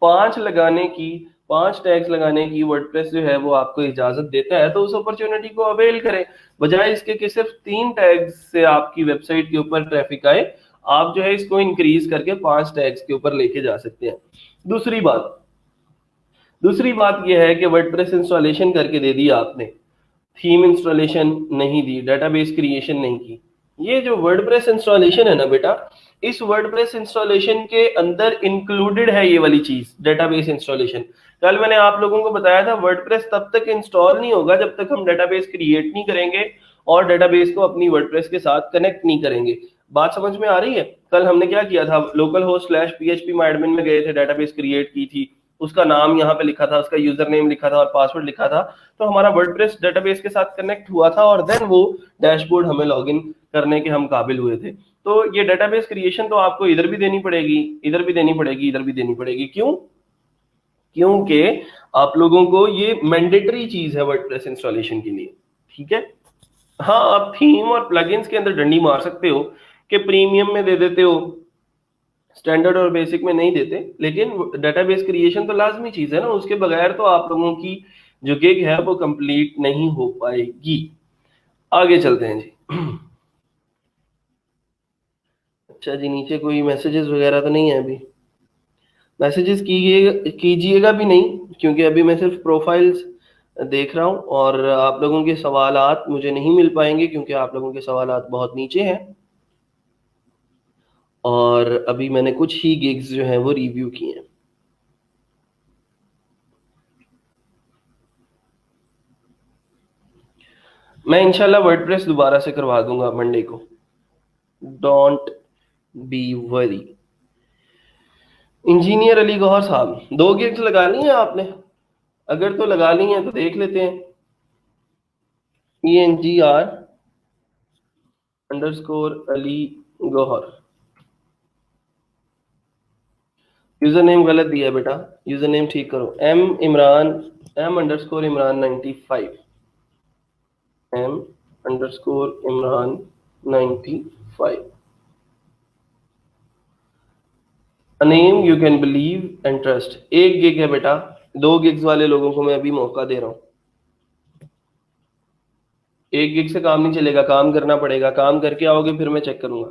5 लगाने की, 5 टैग्स लगाने की वर्डप्रेस जो है वो आपको इजाजत देता है, तो उस अपॉर्चुनिटी को अवेल करें, बजाय इसके कि सिर्फ 3 टैग्स से आपकी वेबसाइट के ऊपर ट्रैफिक आए, आप जो है इसको इंक्रीज करके 5 टैग्स के ऊपर लेके जा सकते हैं। दूसरी बात यह है कि वर्डप्रेस इंस्टॉलेशन करके दे दिया आपने, थीम इंस्टॉलेशन नहीं दी, डेटाबेस क्रिएशन नहीं की। ये जो वर्डप्रेस इंस्टॉलेशन है ना बेटा, इस वर्डप्रेस इंस्टॉलेशन के अंदर इंक्लूडेड है ये वाली चीज, डेटाबेस इंस्टॉलेशन। कल मैंने आप लोगों को बताया था वर्डप्रेस तब तक इंस्टॉल नहीं होगा जब तक हम डेटाबेस क्रिएट नहीं करेंगे और डेटाबेस को अपनी वर्डप्रेस के साथ कनेक्ट नहीं करेंगे। बात समझ में आ रही है? कल हमने क्या किया था, लोकल होस्ट स्लैश php माइडमिन में गए थे, डेटाबेस क्रिएट की थी, उसका नाम यहाँ पे लिखा था, उसका यूजर नेम लिखा था और पासवर्ड लिखा था, तो हमारा वर्डप्रेस डेटाबेस के साथ कनेक्ट हुआ था और देन वो डैशबोर्ड हमें लॉगिन करने के हम काबिल हुए थे। तो ये डेटाबेस क्रिएशन तो आपको इधर भी देनी पड़ेगी, इधर भी देनी पड़ेगी, इधर भी देनी पड़ेगी। क्यों? क्योंकि आप लोगों को ये मैंडेटरी चीज है वर्डप्रेस इंस्टॉलेशन के लिए। ठीक है, हाँ आप थीम और प्लगइन्स के अंदर डंडी मार सकते हो कि प्रीमियम में दे देते हो, स्टैंडर्ड और बेसिक में नहीं देते, लेकिन डेटाबेस क्रिएशन तो लाजमी चीज है ना, उसके बगैर तो आप लोगों की जो गिग है वो कंप्लीट नहीं हो पाएगी। आगे चलते हैं जी। अच्छा जी, नीचे कोई मैसेजेस वगैरह तो नहीं है अभी? मैसेजेस कीजिएगा भी नहीं, क्योंकि अभी मैं सिर्फ प्रोफाइल्स देख रहा हूँ और आप लोगों के सवालात मुझे नहीं मिल पाएंगे क्योंकि आप लोगों के सवालात बहुत नीचे हैं, और अभी मैंने कुछ ही गिग्स जो हैं वो रिव्यू किए हैं। मैं इंशाल्लाह वर्डप्रेस दोबारा से करवा दूंगा मंडे को, don't be worry. Engineer Ali Gohar साहब, 2 गिग्स लगा ली हैं आपने? अगर तो लगा ली हैं तो देख लेते हैं। ENGR_अली गौहर, यूजर नेम गलत दिया है बेटा, यूजर नेम ठीक करो। M_Imran 95 A name you can believe and trust। 1 gig है बेटा, 2 गिग्स वाले लोगों को मैं अभी मौका दे रहा हूँ। 1 गिग से काम नहीं चलेगा, काम करना पड़ेगा, काम करके आओगे फिर मैं चेक करूंगा।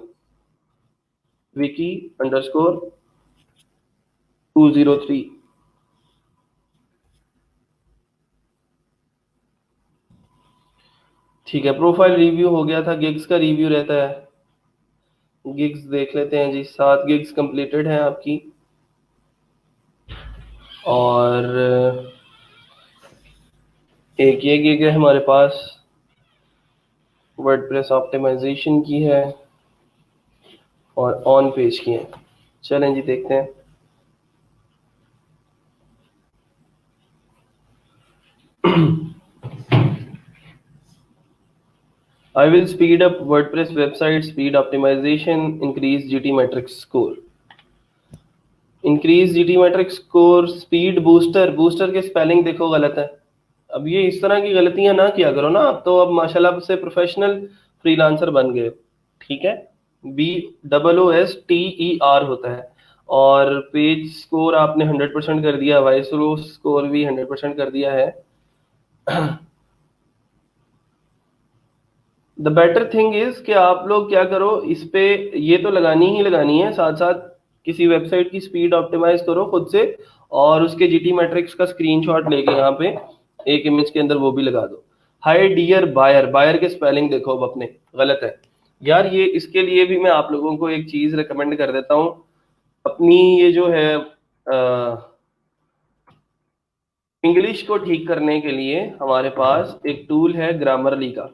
Vicky_203, ठीक है। प्रोफाइल रिव्यू हो गया था, गिग्स का रिव्यू रहता है, गिग्स देख लेते हैं जी। 7 गिग्स कंप्लीटेड हैं आपकी, और एक ये गिग है हमारे पास वर्डप्रेस ऑप्टिमाइजेशन की है और ऑन पेज की है। चलें जी देखते हैं। I will speed up WordPress website speed optimization, increase GTmetrix score। Increase GTmetrix score, speed booster, booster के स्पेलिंग देखो गलत है। अब ये इस तरह की गलतियां ना किया करो ना, अब तो अब माशाल्लाह से प्रोफेशनल फ्रीलांसर बन गए। ठीक है, BOOSTER होता है। और पेज स्कोर आपने 100% कर दिया, वॉइस स्कोर भी 100% कर दिया है। द बेटर थिंग इज कि आप लोग क्या करो, इस पे ये तो लगानी ही लगानी है, साथ साथ किसी वेबसाइट की स्पीड ऑप्टिमाइज करो खुद से, और उसके GTmetrix का स्क्रीनशॉट लेके यहाँ पे एक इमेज के अंदर वो भी लगा दो। हाय डियर बायर, बायर के स्पेलिंग देखो अब अपने गलत है यार। ये इसके लिए भी मैं आप लोगों को एक चीज रिकमेंड कर देता हूँ, अपनी ये जो है इंग्लिश को ठीक करने के लिए हमारे पास एक टूल है ग्रामरली का।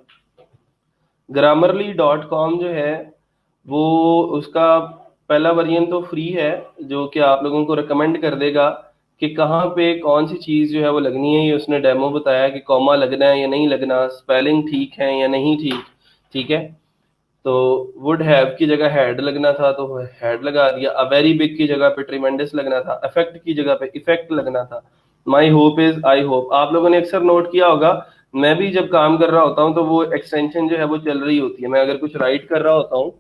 grammarly.com जो है वो, उसका पहला वर्जन तो फ्री है, जो कि आप लोगों को रिकमेंड कर देगा कि कहाँ पे कौन सी चीज़ जो है वो लगनी है। ये उसने डेमो बताया कि कॉमा लगना है या नहीं लगना, स्पेलिंग ठीक है या नहीं ठीक। ठीक है, तो वुड हैव की जगह हैड लगना था तो हैड लगा दिया, अ वेरी बिग की जगह पे ट्रिमेंडस लगना था, अफेक्ट की जगह पे इफेक्ट लगना था, my hope is I hope. आप लोगों ने अक्सर नोट किया होगा, मैं भी जब काम कर रहा होता हूँ तो वो एक्सटेंशन जो है वो चल रही होती है। मैं अगर कुछ राइट कर रहा होता हूँ,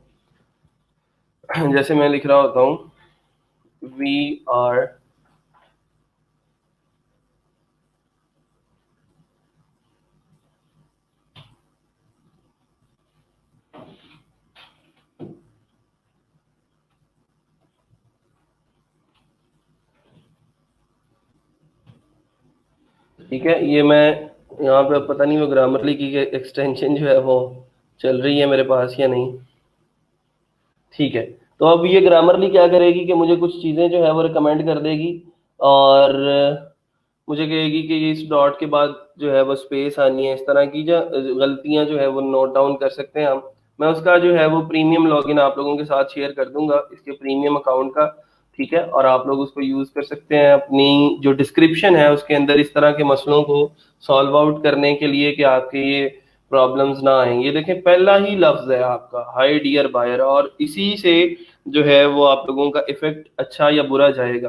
जैसे मैं लिख रहा होता हूँ वी आर, ठीक है, ये मैं यहाँ पे पता नहीं वो ग्रामरली की एक्सटेंशन जो है वो चल रही है मेरे पास या नहीं। ठीक है, तो अब ये ग्रामरली क्या करेगी कि मुझे कुछ चीज़ें जो है वो रिकमेंड कर देगी, और मुझे कहेगी कि ये इस डॉट के बाद जो है वो स्पेस आनी है, इस तरह की जो गलतियां जो है वो नोट डाउन कर सकते हैं हम। मैं उसका जो है वो प्रीमियम लॉगिन आप लोगों के साथ शेयर कर दूंगा, इसके प्रीमियम अकाउंट का। ठीक है, और आप लोग उसको यूज कर सकते हैं अपनी जो डिस्क्रिप्शन है उसके अंदर इस तरह के मसलों को सॉल्व आउट करने के लिए, कि आपके ये प्रॉब्लम्स ना आए। ये देखें, पहला ही लफ्ज है आपका हाय डियर बायर, और इसी से जो है वो आप लोगों का इफेक्ट अच्छा या बुरा जाएगा।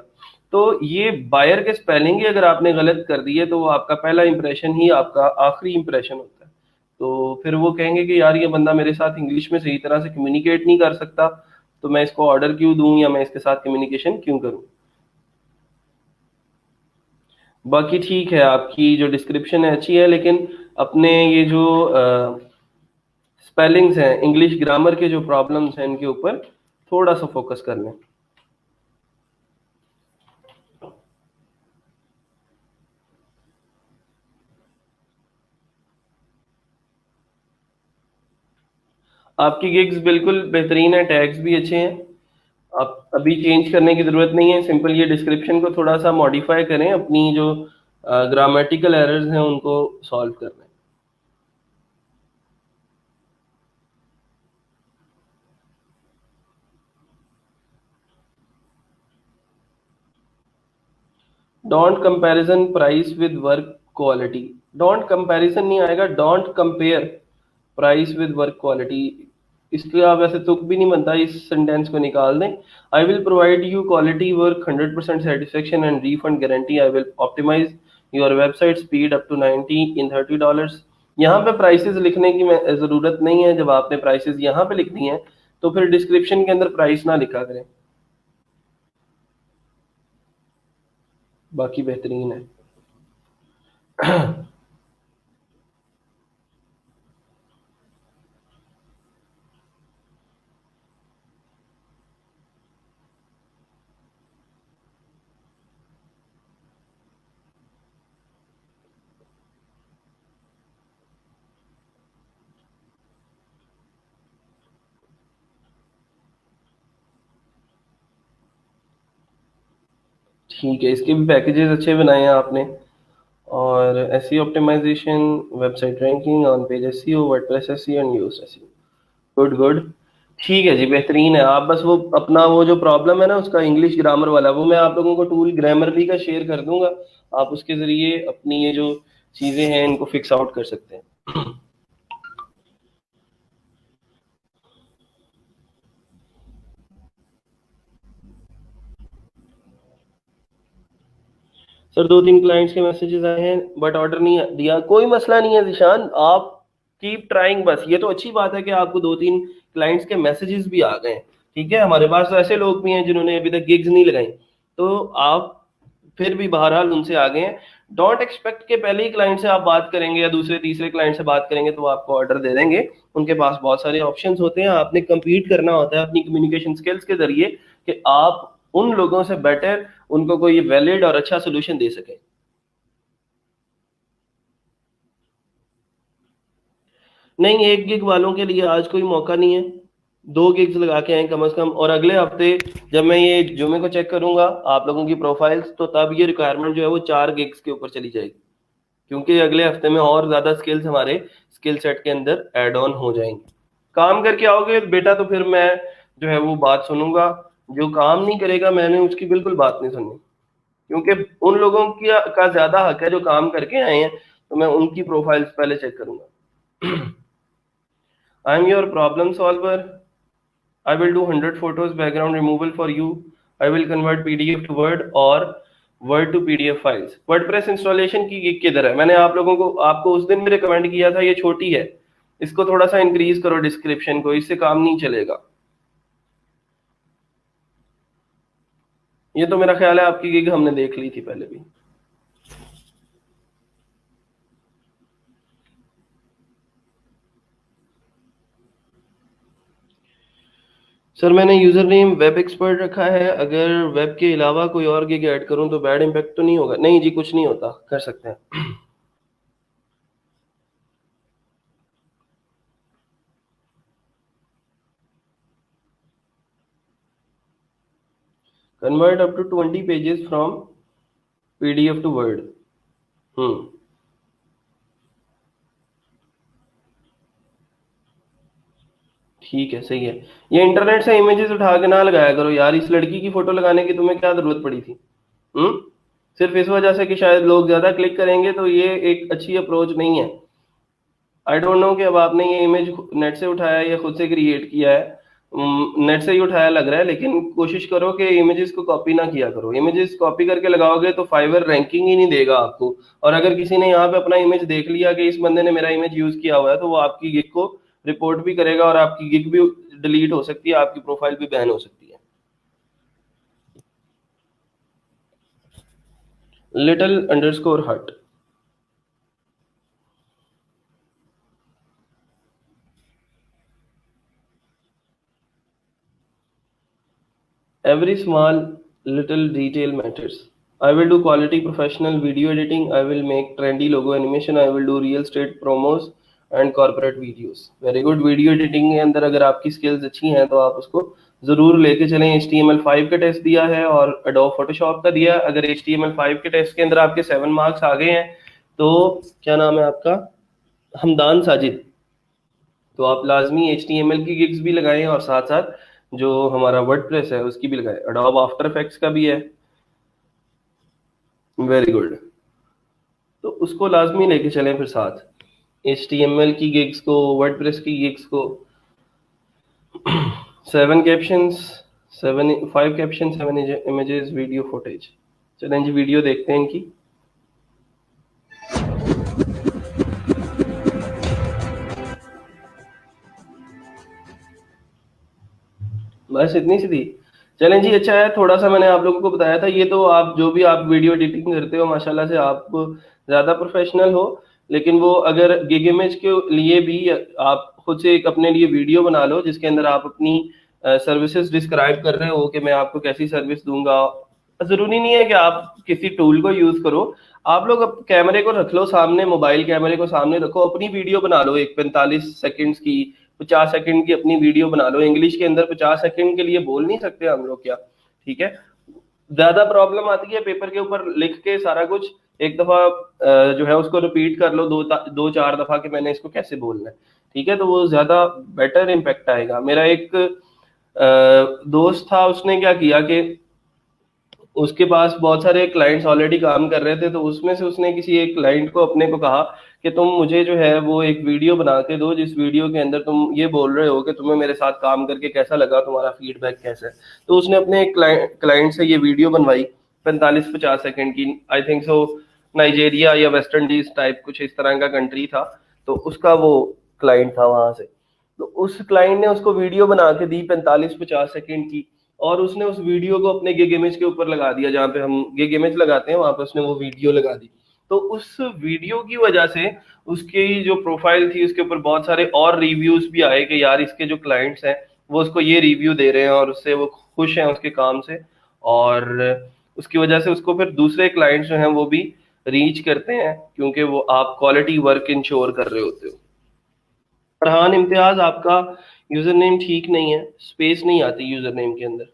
तो ये बायर के स्पेलिंग ही अगर आपने गलत कर दिए तो वो आपका पहला इंप्रेशन ही आपका आखिरी इंप्रेशन होता है। तो फिर वो कहेंगे कि यार ये बंदा मेरे साथ इंग्लिश में सही तरह से कम्युनिकेट नहीं कर सकता, तो मैं इसको ऑर्डर क्यों दूं या मैं इसके साथ कम्युनिकेशन क्यों करूं। बाकी ठीक है, आपकी जो डिस्क्रिप्शन है अच्छी है, लेकिन अपने ये जो स्पेलिंग्स हैं, इंग्लिश ग्रामर के जो प्रॉब्लम्स हैं, इनके ऊपर थोड़ा सा फोकस कर लें। आपकी गिग्स बिल्कुल बेहतरीन है, टैग्स भी अच्छे हैं, आप अभी चेंज करने की ज़रूरत नहीं है। सिंपल ये डिस्क्रिप्शन को थोड़ा सा मॉडिफाई करें, अपनी जो ग्रामेटिकल एरर्स हैं उनको सॉल्व कर लें। Don't comparison price with work quality, don't comparison नहीं आएगा, don't compare price with work quality. इसका वैसे तुक भी नहीं बनता, इस सेंटेंस को निकाल दें। I will provide you quality work 100% satisfaction and refund guarantee, I will optimise your website speed up to 90 in $30। यहाँ पे प्राइसेस लिखने की जरूरत नहीं है। जब आपने प्राइसेस यहाँ पे लिख दी हैं तो फिर डिस्क्रिप्शन के अंदर प्राइस ना लिखा करें। बाकी बेहतरीन है। ठीक है, इसके भी पैकेजेस अच्छे बनाए हैं आपने। और SEO optimisation, website ranking, on page SEO, WordPress SEO and US SEO. Good good, ठीक है जी, बेहतरीन है। आप बस वो अपना वो जो प्रॉब्लम है ना उसका इंग्लिश ग्रामर वाला, वो मैं आप लोगों को टूल ग्रामरली का शेयर कर दूंगा। आप उसके जरिए अपनी ये जो चीजें हैं इनको फिक्स आउट कर सकते हैं। सर 2-3 क्लाइंट्स के मैसेजेस आए हैं बट ऑर्डर नहीं दिया, कोई मसला नहीं है जिशान, आप कीप ट्राइंग। बस ये तो अच्छी बात है कि आपको 2-3 क्लाइंट्स के मैसेजेस भी आ गए हैं। ठीक है, हमारे पास तो ऐसे लोग भी हैं जिन्होंने अभी तक गिग्स नहीं लगाई, तो आप फिर भी बहरहाल उनसे आ गए हैं। डोंट एक्सपेक्ट के पहले ही क्लाइंट से आप बात करेंगे या दूसरे तीसरे क्लाइंट से बात करेंगे तो वो आपको ऑर्डर दे देंगे। उनके पास बहुत सारे ऑप्शंस होते हैं, आपने compete करना होता है अपनी कम्युनिकेशन स्किल्स के जरिए कि आप उन लोगों से बेटर उनको कोई वैलिड और अच्छा सोल्यूशन दे सके। नहीं, एक गिग वालों के लिए आज कोई मौका नहीं है। 2 गिग्स लगा के आए कम से कम। और अगले हफ्ते जब मैं ये जुमे को चेक करूंगा आप लोगों की प्रोफाइल्स, तो तब ये रिक्वायरमेंट जो है वो 4 गिग्स के ऊपर चली जाएगी, क्योंकि अगले हफ्ते में और ज्यादा स्किल्स हमारे स्किल सेट के अंदर ऐड ऑन हो जाएंगे। काम करके आओगे बेटा तो फिर मैं जो है वो बात सुनूंगा, जो काम नहीं करेगा मैंने उसकी बिल्कुल बात नहीं सुननी, क्योंकि उन लोगों की का ज्यादा हक है जो काम करके आए हैं, तो मैं उनकी प्रोफाइल्स पहले चेक करूंगा। I am your problem solver, I will do 100 photos background removal for you. I will convert PDF to Word और Word to PDF files. WordPress installation की गिग किधर है? मैंने आप लोगों को आपको उस दिन भी रिकमेंड किया था, ये छोटी है, इसको थोड़ा सा इंक्रीज करो डिस्क्रिप्शन को, इससे काम नहीं चलेगा। ये तो मेरा ख्याल है आपकी गिग हमने देख ली थी पहले भी। सर मैंने यूजर नेम वेब एक्सपर्ट रखा है, अगर वेब के अलावा कोई और गिग ऐड करूं तो बैड इम्पैक्ट तो नहीं होगा? नहीं जी, कुछ नहीं होता, कर सकते हैं। Convert up to 20 pages from PDF to Word. ठीक है, सही है। ये इंटरनेट से इमेजेस उठा के ना लगाया करो यार, इस लड़की की फोटो लगाने की तुम्हें क्या जरूरत पड़ी थी? हम्म सिर्फ इस वजह से कि शायद लोग ज्यादा क्लिक करेंगे, तो ये एक अच्छी अप्रोच नहीं है। आई डोंट नो कि अब आपने ये इमेज नेट से उठाया या खुद से क्रिएट किया है। नेट से ही उठाया लग रहा है, लेकिन कोशिश करो कि इमेजेस को कॉपी ना किया करो। इमेजेस कॉपी करके लगाओगे तो फाइवर रैंकिंग ही नहीं देगा आपको, और अगर किसी ने यहाँ पे अपना इमेज देख लिया कि इस बंदे ने मेरा इमेज यूज किया हुआ है, तो वो आपकी गिग को रिपोर्ट भी करेगा और आपकी गिग भी डिलीट हो सकती है, आपकी प्रोफाइल भी बैन हो सकती है। लिटिल अंडरस्कोर हट। Every small little detail matters. I will do quality professional video editing. I will make trendy logo animation. I will do real estate promos and corporate videos. Very good। Video editing के अंदर अगर आपकी skills अच्छी हैं तो आप उसको जरूर लेके चलें। HTML5 का टेस्ट दिया है और Adobe Photoshop का दिया है। अगर HTML5 के टेस्ट के अंदर आपके 7 मार्क्स आ गए हैं तो क्या नाम है आपका, हमदान साजिद, तो आप लाजमी HTML की गिग्स भी लगाएं और साथ साथ जो हमारा वर्डप्रेस है उसकी भी लगाएं। एडोब आफ्टर इफेक्ट्स का भी है। Very good. तो उसको लाजमी लेके चलें फिर साथ, HTML की गिग्स को, वर्डप्रेस की गिग्स को। 7 captions, 5 caption, 7 images, video footage. चलें जी वीडियो देखते हैं इनकी। बस इतनी सी थी। चलें जी, अच्छा है, थोड़ा सा मैंने आप लोगों को बताया था। ये तो आप जो भी आप वीडियो एडिटिंग करते हो माशाल्लाह से आप ज़्यादा प्रोफेशनल हो, लेकिन वो अगर गिग इमेज के लिए भी आप खुद से एक अपने लिए वीडियो बना लो जिसके अंदर आप अपनी सर्विसेज डिस्क्राइब कर रहे हो कि मैं आपको कैसी सर्विस दूंगा। ज़रूरी नहीं है कि आप किसी टूल को यूज़ करो, आप लोग कैमरे को रख लो सामने, मोबाइल कैमरे को सामने रखो, अपनी वीडियो बना लो, एक 45 सेकेंड्स की, 50 सेकंड की अपनी वीडियो बना लो। इंग्लिश के अंदर 50 सेकंड के लिए बोल नहीं सकते हम लोग क्या? ठीक है। ज्यादा प्रॉब्लम आती है पेपर के ऊपर लिख के सारा कुछ, एक दफा जो है उसको रिपीट कर लो 2-4 दफा कि मैंने इसको कैसे बोलना है। ठीक है, तो वो ज्यादा बेटर इम्पैक्ट आएगा। मेरा एक दोस्त था, उसने क्या किया कि उसके पास बहुत सारे क्लाइंट्स ऑलरेडी काम कर रहे थे, तो उसमें से उसने किसी एक क्लाइंट को अपने को कहा कि तुम मुझे जो है वो एक वीडियो बना के दो जिस वीडियो के अंदर तुम ये बोल रहे हो कि तुम्हें मेरे साथ काम करके कैसा लगा, तुम्हारा फीडबैक कैसा है। तो उसने अपने एक क्लाइंट से ये वीडियो बनवाई 45-50 सेकंड की, आई थिंक सो नाइजेरिया या वेस्ट इंडीज टाइप कुछ इस तरह का कंट्री था, तो उसका वो क्लाइंट था वहां से। तो उस क्लाइंट ने उसको वीडियो बना के दी 45-50 सेकंड की, और उसने उस वीडियो को अपने गिग इमेज के ऊपर लगा दिया, जहाँ पे हम गिग इमेज लगाते हैं वहां पे उसने वो वीडियो लगा दी। तो उस वीडियो की वजह से उसकी जो प्रोफाइल थी उसके ऊपर बहुत सारे और रिव्यूज भी आए कि यार इसके जो क्लाइंट्स हैं वो उसको ये रिव्यू दे रहे हैं और उससे वो खुश हैं उसके काम से, और उसकी वजह से उसको फिर दूसरे क्लाइंट्स जो हैं वो भी रीच करते हैं, क्योंकि वो आप क्वालिटी वर्क इंश्योर कर रहे होते हो। फरहान इम्तियाज, आपका यूजर नेम ठीक नहीं है, स्पेस नहीं आती यूजर नेम के अंदर।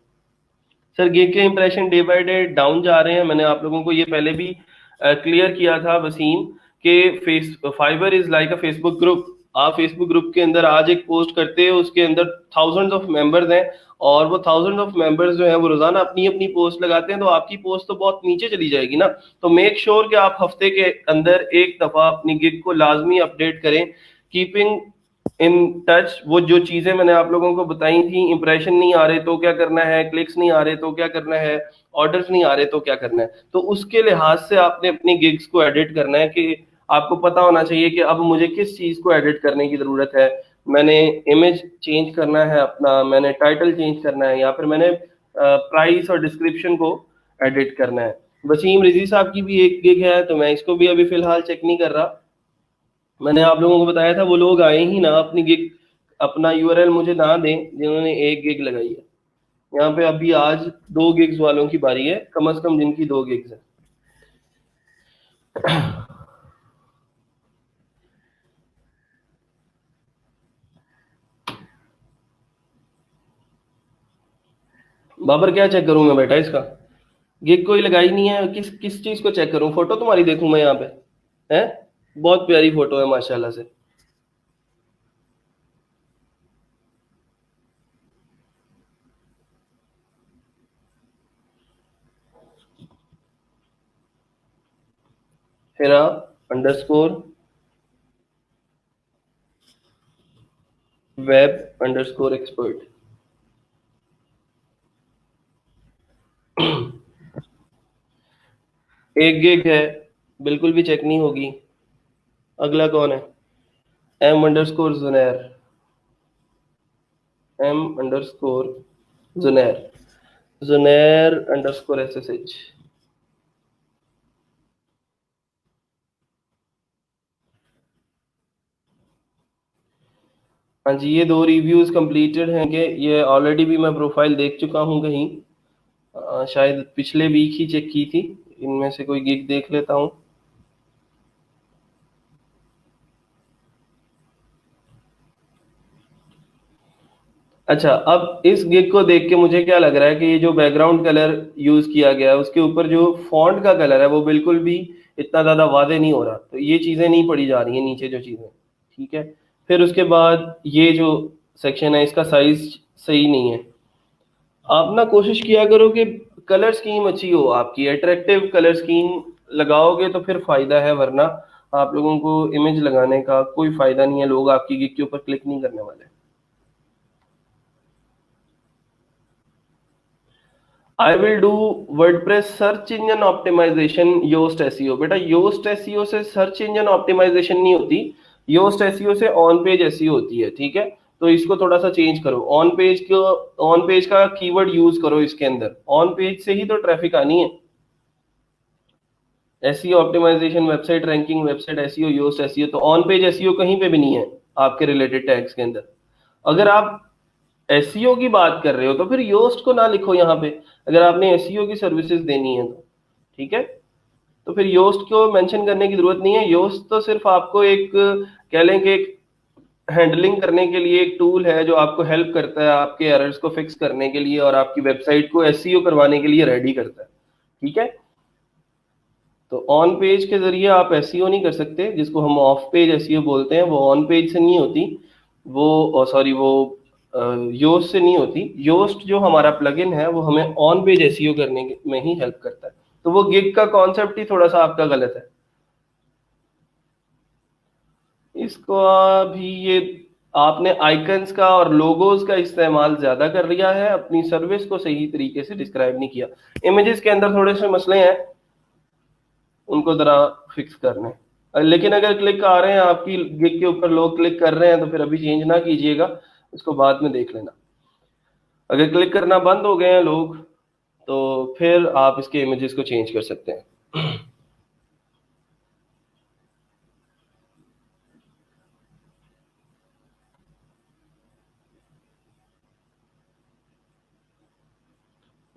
सर गिग के impression day by day down जा रहे हैं। मैंने आप लोगों को ये पहले भी क्लियर किया था वसीम, कि face fibre is like a Facebook group. आप फेसबुक ग्रुप के अंदर आज एक पोस्ट करते हो, उसके अंदर थाउजेंड्स ऑफ मेंबर्स हैं, और वो थाउजेंड ऑफ मेंबर्स जो हैं वो रोजाना अपनी अपनी पोस्ट लगाते हैं, तो आपकी पोस्ट तो बहुत नीचे चली जाएगी ना। तो मेक श्योर कि आप हफ्ते के अंदर एक दफा अपनी गिग को लाजमी अपडेट करें, कीपिंग इन टच। वो जो चीजें मैंने आप लोगों को बताई थी, इंप्रेशन नहीं आ रहे तो क्या करना है, क्लिक्स नहीं आ रहे तो क्या करना है, ऑर्डर्स नहीं आ रहे तो क्या करना है, तो उसके लिहाज से आपने अपनी गिग्स को एडिट करना है कि आपको पता होना चाहिए कि अब मुझे किस चीज को एडिट करने की जरूरत है। मैंने इमेज चेंज करना है अपना, मैंने टाइटल चेंज करना है, या फिर मैंने प्राइस और डिस्क्रिप्शन को एडिट करना है। वसीम रिजी साहब की भी एक गिग है, तो मैं इसको भी अभी फिलहाल चेक नहीं कर रहा। मैंने आप लोगों को बताया था वो लोग आए ही ना अपनी गिग, अपना यूआरएल मुझे ना दें जिन्होंने एक गिग लगाई है। यहाँ पे अभी आज 2 गिग्स वालों की बारी है, कम से कम जिनकी 2 गिग्स है। बाबर क्या चेक करूं मैं बेटा इसका, गिग कोई लगाई नहीं है, किस किस चीज को चेक करूं, फोटो तुम्हारी देखूं मैं यहाँ पे? है, बहुत प्यारी फोटो है माशाल्लाह से। Hera underscore web underscore expert. एक गिग है, बिल्कुल भी चेक नहीं होगी। अगला कौन है? M underscore जुनैर, M underscore जुनैर, जुनैर underscore SSH। हाँ जी, ये 2 रिव्यूज कंप्लीटेड हैं कि ये ऑलरेडी भी मैं प्रोफाइल देख चुका हूँ कहीं, शायद पिछले वीक ही चेक की थी। इनमें से कोई गिग देख लेता हूँ। अच्छा, अब इस गिग को देख के मुझे क्या लग रहा है कि ये जो बैकग्राउंड कलर यूज किया गया है उसके ऊपर जो फॉन्ट का कलर है वो बिल्कुल भी इतना ज्यादा वादे नहीं हो रहा, तो ये चीजें नहीं पढ़ी जा रही हैं नीचे जो चीजें, ठीक है। फिर उसके बाद ये जो सेक्शन है इसका साइज सही नहीं है। आप ना कोशिश किया करो कि कलर स्कीम अच्छी हो आपकी, अट्रैक्टिव कलर स्कीम लगाओगे तो फिर फायदा है, वरना आप लोगों को इमेज लगाने का कोई फायदा नहीं है, लोग आपकी गिग के ऊपर क्लिक नहीं करने वाले। I will do WordPress search engine optimisation Yoast SEO. बेटा योस्ट एसईओ से सर्च इंजन ऑप्टिमाइजेशन नहीं होती, योस्ट एसईओ से ऑन पेज एसईओ होती है, ठीक है। तो इसको थोड़ा सा चेंज करो, ऑन पेज को, ऑन पेज का कीवर्ड यूज करो इसके अंदर, ऑन पेज से ही तो ट्रैफिक आनी है। SEO optimisation, website ranking, website SEO, Yoast SEO, तो ऑन पेज एसईओ कहीं पे भी नहीं है आपके रिलेटेड टैग्स के अंदर। अगर आप एसईओ की बात कर रहे हो तो फिर योस्ट को ना लिखो यहाँ पे, अगर आपने एसईओ की सर्विसेज देनी है तो, ठीक है। तो फिर योस्ट को मेंशन करने की जरूरत नहीं है, योस्ट तो सिर्फ आपको एक कह लें कि एक हैंडलिंग करने के लिए एक टूल है जो आपको हेल्प करता है आपके एरर्स को फिक्स करने के लिए और आपकी वेबसाइट को एसईओ करवाने के लिए रेडी करता है, ठीक है। तो ऑन पेज के जरिए आप एसईओ नहीं कर सकते, जिसको हम ऑफ पेज एसईओ बोलते हैं, वो ऑन पेज से नहीं होती, वो सॉरी वो योस्ट से नहीं होती। योस्ट जो हमारा प्लगइन है वो हमें ऑन पेज एसईओ करने में ही हेल्प करता है। तो वो गिग का कॉन्सेप्ट ही थोड़ा सा आपका गलत है। इसको भी ये आपने आइकन्स का और लोगोज का इस्तेमाल ज्यादा कर लिया है, अपनी सर्विस को सही तरीके से डिस्क्राइब नहीं किया। इमेजेस के अंदर थोड़े से मसले हैं, उनको जरा फिक्स करने। लेकिन अगर क्लिक आ रहे हैं आपकी गिग के ऊपर, लोग क्लिक कर रहे हैं, तो फिर अभी चेंज ना कीजिएगा, उसको बाद में देख लेना। अगर क्लिक करना बंद हो गए हैं लोग, तो फिर आप इसके इमेजेस को चेंज कर सकते हैं।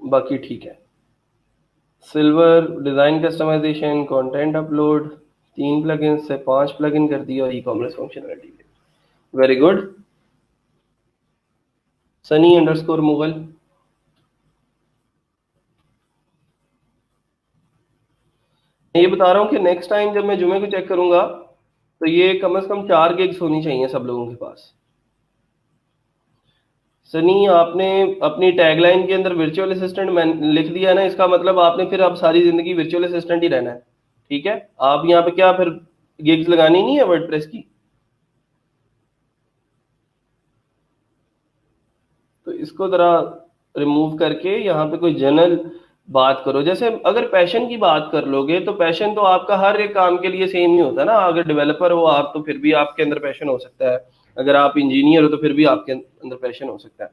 बाकी ठीक है। Silver design customisation, content upload, 3 plugin से 5 प्लगइन कर दिया और e commerce functionality. Very good. Sunny underscore Mughal. मैं ये बता रहा हूँ कि नेक्स्ट टाइम जब मैं जुमे को चेक करूंगा तो ये कम से कम 4 गिग्स होनी चाहिए सब लोगों के पास। सनी, आपने अपनी टैगलाइन के अंदर वर्चुअल असिस्टेंट लिख दिया है ना, इसका मतलब आपने फिर अब सारी जिंदगी वर्चुअल असिस्टेंट ही रहना है। ठीक है, आप यहाँ पे क्या फिर गिग्स लगानी नहीं है वर्डप्रेस की? तो इसको जरा रिमूव करके यहाँ पे कोई जनरल बात करो। जैसे अगर पैशन की बात कर लोगे तो पैशन तो आपका हर एक काम के लिए सेम ही होता है ना। अगर डेवलपर हो आप तो फिर भी आपके अंदर पैशन हो सकता है, अगर आप इंजीनियर हो तो फिर भी आपके अंदर पैशन हो सकता है।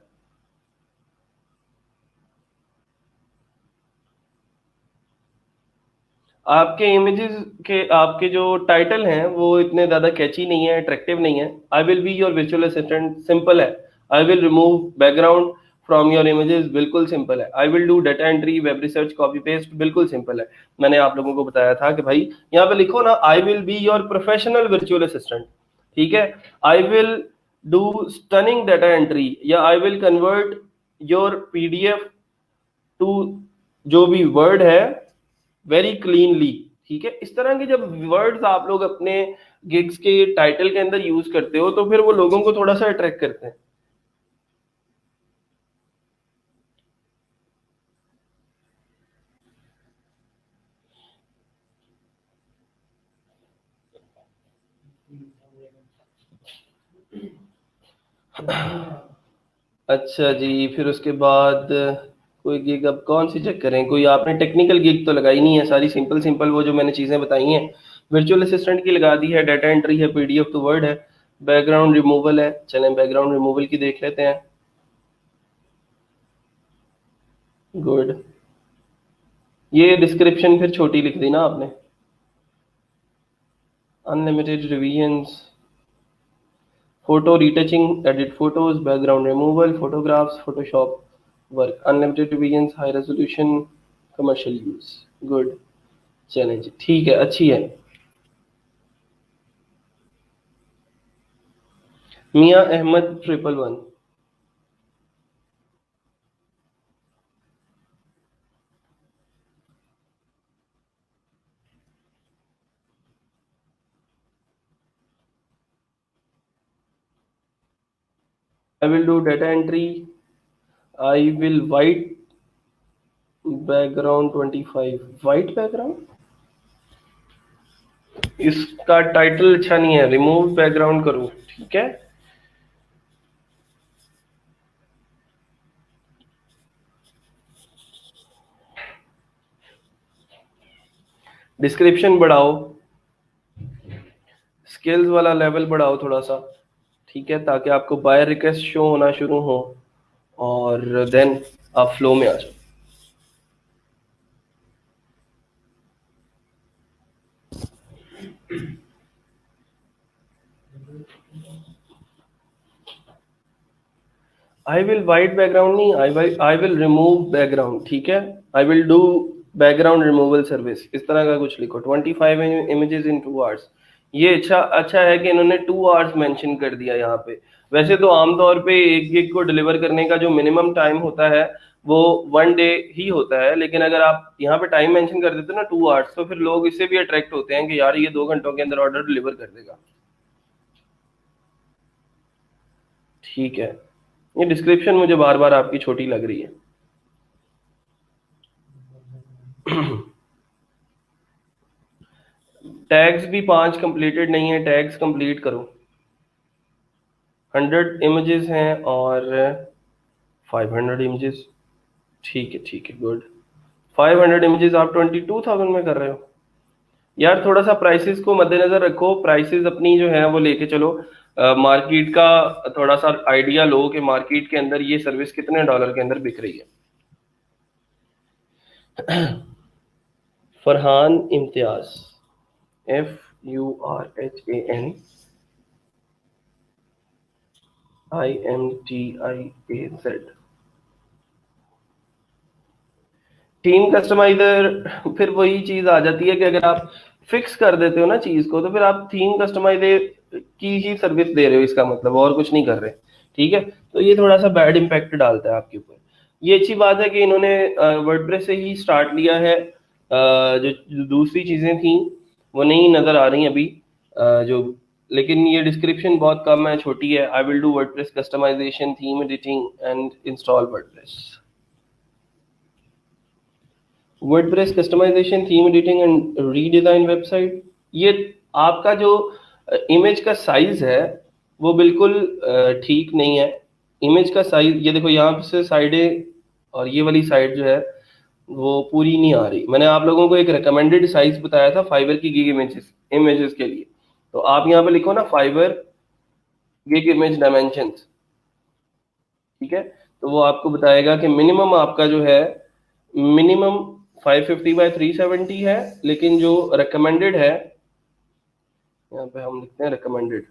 आपके इमेजेस के आपके जो टाइटल हैं वो इतने ज्यादा कैची नहीं है, अट्रैक्टिव नहीं है। I will be your visual assistant simple है। I will remove background from your images बिल्कुल सिंपल है। I will do data entry, web research, copy paste बिल्कुल सिंपल है। मैंने आप लोगों को बताया था कि भाई यहाँ पे लिखो ना, I will be your professional virtual assistant. ठीक है, I will do stunning data entry, या I will convert your PDF to जो भी वर्ड है वेरी क्लीनली। ठीक है, इस तरह के जब वर्ड्स आप लोग अपने गिग्स के टाइटल के अंदर यूज करते हो तो फिर वो लोगों को थोड़ा सा अट्रैक्ट करते हैं। अच्छा जी, फिर उसके बाद कोई गिग अब कौन सी चेक करें? कोई आपने टेक्निकल गिग तो लगाई नहीं है, सारी सिंपल सिंपल वो जो मैंने चीजें बताई हैं। वर्चुअल असिस्टेंट की लगा दी है, डाटा एंट्री है, पीडीएफ टू वर्ड है, बैकग्राउंड रिमूवल है। चलें बैकग्राउंड रिमूवल की देख लेते हैं। गुड। ये डिस्क्रिप्शन फिर छोटी लिख दी ना आपने। Unlimited revisions, photo retouching, edit photos, background removal, photographs, Photoshop work, unlimited revisions, high resolution, commercial use. Good. चलें जी, ठीक है, अच्छी है। Mian Ahmed 111। I will do data entry, I will white background 25। White background, इसका टाइटल अच्छा नहीं है, रिमूव बैकग्राउंड करूँ। ठीक है, डिस्क्रिप्शन बढ़ाओ, स्किल्स वाला लेवल बढ़ाओ थोड़ा सा। ठीक है, ताकि आपको बायर रिक्वेस्ट शो होना शुरू हो और देन आप फ्लो में आ जाओ। आई विल वाइट बैकग्राउंड नहीं, आई विल रिमूव बैकग्राउंड। ठीक है, I will do background removal service, इस तरह का कुछ लिखो। 25 इमेजेस इन 2 आवर्स। ये अच्छा अच्छा है कि इन्होंने 2 आवर्स मेंशन कर दिया यहाँ पे। वैसे तो आमतौर पे एक गिग को डिलीवर करने का जो मिनिमम टाइम होता है वो 1 डे ही होता है, लेकिन अगर आप यहाँ पे टाइम मेंशन कर देते हो ना 2 आवर्स, तो फिर लोग इससे भी अट्रैक्ट होते हैं कि यार ये 2 घंटों के अंदर ऑर्डर डिलीवर कर देगा। ठीक है, ये डिस्क्रिप्शन मुझे बार बार आपकी छोटी लग रही है। टैग्स भी 5 कंप्लीटेड नहीं है, टैग्स कंप्लीट करो। 100 इमेजेस हैं और 500 इमेजेस। ठीक है, गुड। 500 इमेजेस आप 22,000 में कर रहे हो। यार थोड़ा सा प्राइसेस को मद्देनजर रखो, प्राइसेस अपनी जो है वो लेके चलो। मार्केट का थोड़ा सा आइडिया लो कि मार्केट के अंदर ये सर्विस कितने डॉलर के अंदर बिक रही है। Farhan Imtiaz, FURHANIMTIAZ। Team customiser, फिर वही चीज आ जाती है कि अगर आप फिक्स कर देते हो ना चीज को तो फिर आप थीम कस्टमाइजर की ही सर्विस दे रहे हो, इसका मतलब और कुछ नहीं कर रहे। ठीक है, तो ये थोड़ा सा बैड इम्पैक्ट डालता है आपके ऊपर। ये अच्छी बात है कि इन्होंने वर्डप्रेस से ही स्टार्ट लिया है। जो दूसरी चीजें थी वो नहीं नजर आ रही अभी, जो, लेकिन ये डिस्क्रिप्शन बहुत कम है, छोटी है। I will do WordPress customisation, theme editing and install WordPress. WordPress customisation, theme editing and redesign website. ये आपका जो इमेज का साइज है वो बिल्कुल ठीक नहीं है। इमेज का साइज, ये देखो यहाँ से साइडें और ये वाली साइड जो है वो पूरी नहीं आ रही। मैंने आप लोगों को एक रिकमेंडेड साइज बताया था फाइबर की गिग इमेजेस इमेजेस के लिए, तो आप यहाँ पे लिखो ना फाइबर गिग इमेज डायमेंशंस, ठीक है, तो वो आपको बताएगा कि मिनिमम आपका जो है, मिनिमम 550 बाय 370 है, लेकिन जो रिकमेंडेड है, यहाँ पे हम लिखते हैं रिकमेंडेड,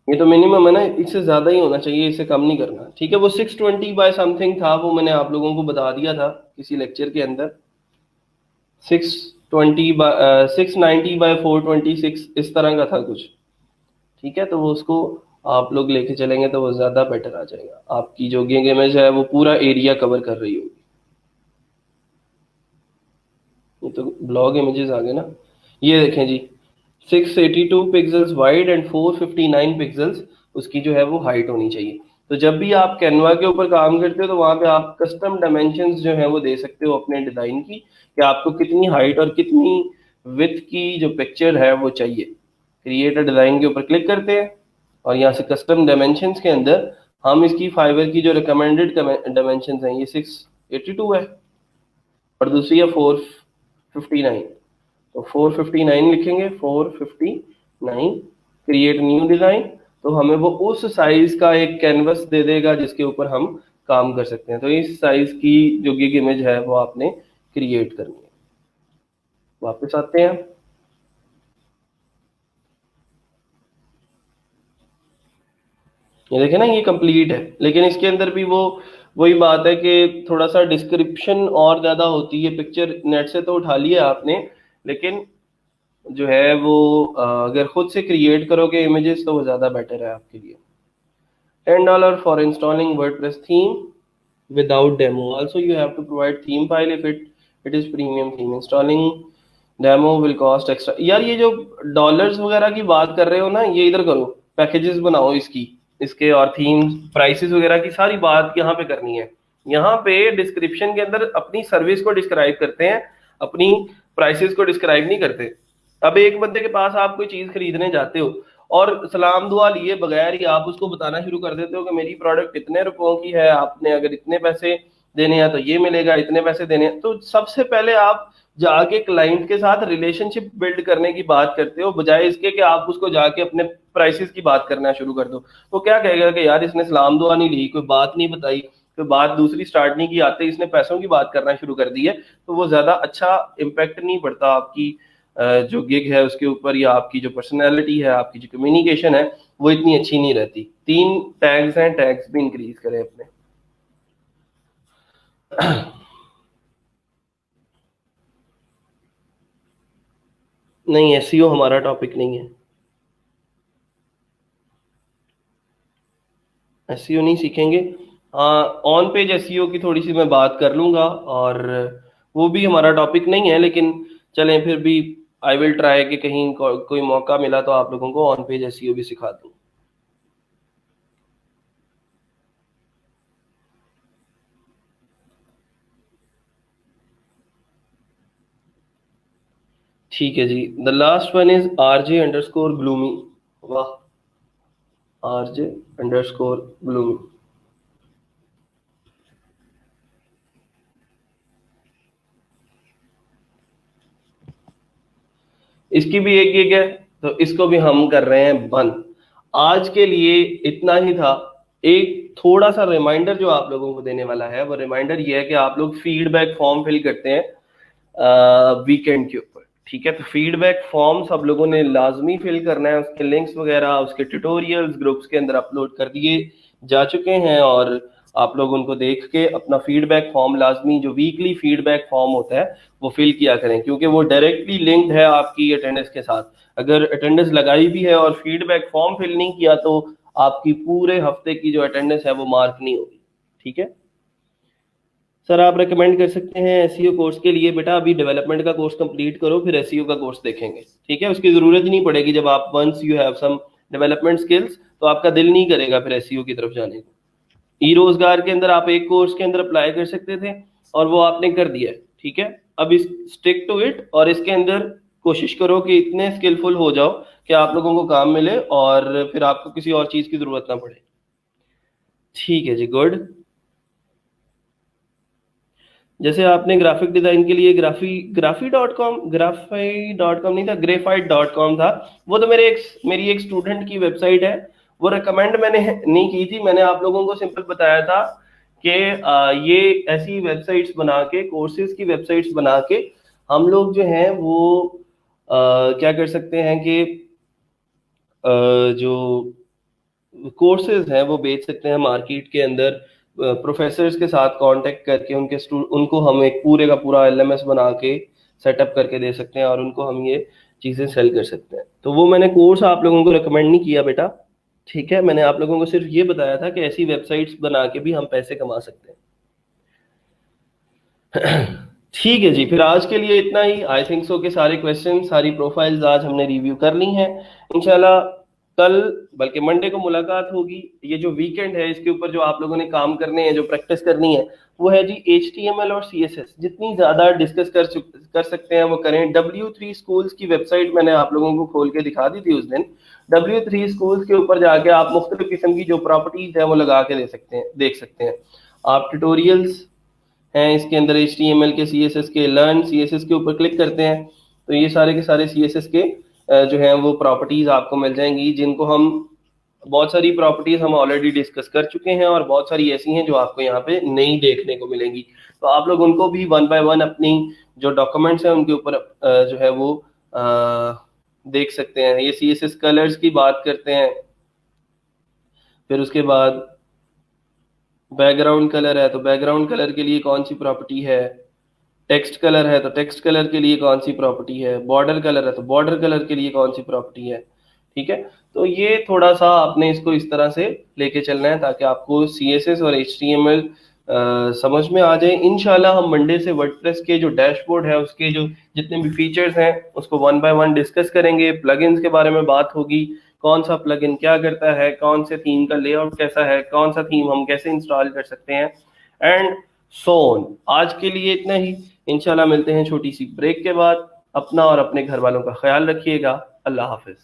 ये तो मिनिमम है ना, इससे ज्यादा ही होना चाहिए, इससे कम नहीं करना, ठीक है। वो 620 बाय समथिंग था, वो मैंने आप लोगों को बता दिया था किसी लेक्चर के अंदर। 620 बाय 690 बाय 426 इस तरह का था कुछ, ठीक है। तो वो उसको आप लोग लेके चलेंगे तो वो ज्यादा बेटर आ जाएगा, आपकी जो गिग इमेज है वो पूरा एरिया कवर कर रही होगी। ये तो ब्लॉग इमेजेस आ गए ना, ये देखें जी, 682 पिक्सल्स वाइड एंड 459 पिक्सल्स उसकी जो है वो हाइट होनी चाहिए। तो जब भी आप कैनवा के ऊपर काम करते हो तो वहां पे आप कस्टम डायमेंशंस जो है वो दे सकते हो अपने डिजाइन की, कि आपको कितनी हाइट और कितनी विड्थ की जो पिक्चर है वो चाहिए। क्रिएट अ डिजाइन के ऊपर क्लिक करते हैं और यहाँ से कस्टम डायमेंशंस के अंदर हम इसकी फाइबर की जो रिकमेंडेड डायमेंशंस हैं, ये 682 है और दूसरी है 459, तो 459 लिखेंगे, 459, क्रिएट न्यू डिजाइन, तो हमें वो उस साइज का एक कैनवस दे देगा जिसके ऊपर हम काम कर सकते हैं। तो इस साइज की जो गिग इमेज है वो आपने क्रिएट करनी है। वापस आते हैं, ये देखें ना, ये कंप्लीट है, लेकिन इसके अंदर भी वो वही बात है कि थोड़ा सा डिस्क्रिप्शन और ज्यादा होती है। पिक्चर नेट से तो उठा लिया आपने, लेकिन जो है वो अगर खुद से क्रिएट करोगे इमेजेस तो वो ज़्यादा बेटर है आपके लिए। $10 for installing WordPress theme without demo. Also, you have to provide theme file if it is premium theme. Installing demo will cost extra. यार ये जो डॉलर्स वगैरह की बात कर रहे हो ना, ये इधर करो, पैकेजेस बनाओ इसकी, इसके और थीम्स प्राइसेस वगैरह की सारी बात यहाँ पे करनी है। यहाँ पे डिस्क्रिप्शन के अंदर अपनी सर्विस को डिस्क्राइब करते हैं, अपनी प्राइसेस को डिस्क्राइब नहीं करते। अब एक बंदे के पास आप कोई चीज खरीदने जाते हो और सलाम दुआ लिए बगैर ही आप उसको बताना शुरू कर देते हो कि मेरी प्रोडक्ट इतने रुपयों की है, आपने अगर इतने पैसे देने हैं तो ये मिलेगा, इतने पैसे देने हैं। तो सबसे पहले आप जाके क्लाइंट के साथ रिलेशनशिप बिल्ड करने की बात करते हो, बजाय इसके कि आप उसको जाके अपने प्राइसेस की बात करना शुरू कर दो। वो क्या कहेगा कि यार इसने सलाम दुआ नहीं ली, कोई बात नहीं बताई, कोई बात दूसरी स्टार्ट नहीं की, आते इसने पैसों की बात करना शुरू कर दी है। तो वो ज्यादा अच्छा इम्पैक्ट नहीं पड़ता आपकी जो गिग है उसके ऊपर, या आपकी जो पर्सनैलिटी है, आपकी जो कम्युनिकेशन है वो इतनी अच्छी नहीं रहती। 3 टैग्स हैं, टैग्स भी इंक्रीज करें अपने। नहीं, एसईओ हमारा टॉपिक नहीं है, एसईओ नहीं सीखेंगे। ऑन पेज एसईओ की थोड़ी सी मैं बात कर लूंगा, और वो भी हमारा टॉपिक नहीं है, लेकिन चलें फिर भी आई विल ट्राई कि कहीं कोई मौका मिला तो आप लोगों को ऑन पेज एसईओ भी सिखा दूं। ठीक है जी, the last one is RJ_gloomy। वाह, RJ_gloomy। इसकी भी एक गिग है, तो इसको भी हम कर रहे हैं बंद। आज के लिए इतना ही था। एक थोड़ा सा रिमाइंडर जो आप लोगों को देने वाला है, वो रिमाइंडर ये है कि आप लोग फीडबैक फॉर्म फिल करते हैं वीकेंड के ऊपर, ठीक है। तो फीडबैक फॉर्म सब लोगों ने लाजमी फिल करना है, उसके लिंक्स वगैरह, उसके ट्यूटोरियल्स ग्रुप्स के अंदर अपलोड कर दिए जा चुके हैं, और आप लोग उनको देख के अपना फीडबैक फॉर्म लाजमी, जो वीकली फीडबैक फॉर्म होता है वो फिल किया करें, क्योंकि वो डायरेक्टली लिंक्ड है आपकी अटेंडेंस के साथ। अगर अटेंडेंस लगाई भी है और फीडबैक फॉर्म फिल नहीं किया तो आपकी पूरे हफ्ते की जो अटेंडेंस है वो मार्क नहीं होगी। ठीक है सर, आप रेकमेंड कर सकते हैं एसईओ कोर्स के लिए? बेटा अभी डेवलपमेंट का कोर्स कंप्लीट करो, फिर एसईओ का कोर्स देखेंगे। ठीक है, उसकी जरूरत ही नहीं पड़ेगी। जब आप once you have some development skills तो आपका दिल नहीं करेगा फिर एसईओ की तरफ जाने को। ई रोजगार के अंदर आप एक कोर्स के अंदर अप्लाई कर सकते थे और वो आपने कर दिया है। ठीक है, अब इस स्टिक टू इट और इसके अंदर कोशिश करो कि इतने स्किलफुल हो जाओ कि आप लोगों को काम मिले और फिर आपको किसी और चीज की जरूरत ना पड़े। ठीक है जी, गुड। जैसे आपने ग्राफिक डिजाइन के लिए ग्राफी.com नहीं था, ग्रेफाइट.com था। वो तो मेरी एक स्टूडेंट की वेबसाइट है। वो रिकमेंड मैंने नहीं की थी, मैंने आप लोगों को सिंपल बताया था कि ये ऐसी वेबसाइट्स बना के, कोर्सेज की वेबसाइट्स बना के हम लोग जो हैं वो क्या कर सकते हैं कि जो कोर्सेज हैं वो बेच सकते हैं मार्केट के अंदर। प्रोफेसर्स के साथ कांटेक्ट करके उनको हम एक पूरे का पूरा एलएमएस बना के सेटअप करके दे सकते हैं और उनको हम ये चीज़ें सेल कर सकते हैं। तो वो मैंने कोर्स आप लोगों को रिकमेंड नहीं किया बेटा। ठीक है, मैंने आप लोगों को सिर्फ ये बताया था कि ऐसी वेबसाइट्स बना के भी हम पैसे कमा सकते हैं। ठीक है जी, फिर आज के लिए इतना ही। आई थिंक सो कि सारे क्वेश्चन, सारी प्रोफाइल्स आज हमने रिव्यू कर ली हैं। इंशाल्लाह कल बल्कि मंडे को मुलाकात होगी। ये जो वीकेंड है इसके ऊपर जो आप लोगों ने काम करने हैं, जो प्रैक्टिस करनी है, वो है जी HTML और CSS। जितनी ज़्यादा डिस्कस कर सकते हैं वो करें। W3 स्कूल्स की वेबसाइट मैंने आप लोगों को खोल के दिखा दी थी उस दिन। W3 स्कूल्स के ऊपर जाके आप मुख्तलिफ किस्म की जो प्रॉपर्टीज़ हैं वो लगा के देख सकते हैं। आप ट्यूटोरियल्स हैं इसके अंदर HTML के, CSS के। लर्न CSS के ऊपर क्लिक करते हैं तो ये सारे के सारे CSS के जो हैं वो प्रॉपर्टीज आपको मिल जाएंगी, जिनको हम बहुत सारी प्रॉपर्टीज हम ऑलरेडी डिस्कस कर चुके हैं और बहुत सारी ऐसी हैं जो आपको यहाँ पे नई देखने को मिलेंगी। तो आप लोग उनको भी वन बाय वन अपनी जो डॉक्यूमेंट्स हैं उनके ऊपर जो है वो देख सकते हैं। ये CSS कलर्स की बात करते हैं। फिर उसके बाद बैकग्राउंड कलर है तो बैकग्राउंड कलर के लिए कौन सी प्रॉपर्टी है, टेक्स्ट कलर है तो टेक्स्ट कलर के लिए कौन सी प्रॉपर्टी है, बॉर्डर कलर है तो बॉर्डर कलर के लिए कौन सी प्रॉपर्टी है। ठीक है, तो ये थोड़ा सा आपने इसको इस तरह से लेके चलना है ताकि आपको CSS और HTML समझ में आ जाए। इंशाल्लाह हम मंडे से वर्डप्रेस के जो डैशबोर्ड है उसके जो जितने भी फीचर्स हैं उसको वन बाय वन डिस्कस करेंगे। प्लगइन्स के बारे में बात होगी, कौन सा प्लगइन क्या करता है, कौन से थीम का लेआउट कैसा है, कौन सा थीम हम कैसे इंस्टॉल कर सकते हैं, एंड सो ऑन। आज के लिए इतना ही। इंशाल्लाह मिलते हैं छोटी सी ब्रेक के बाद। अपना और अपने घर वालों का ख्याल रखिएगा। अल्लाह हाफिज।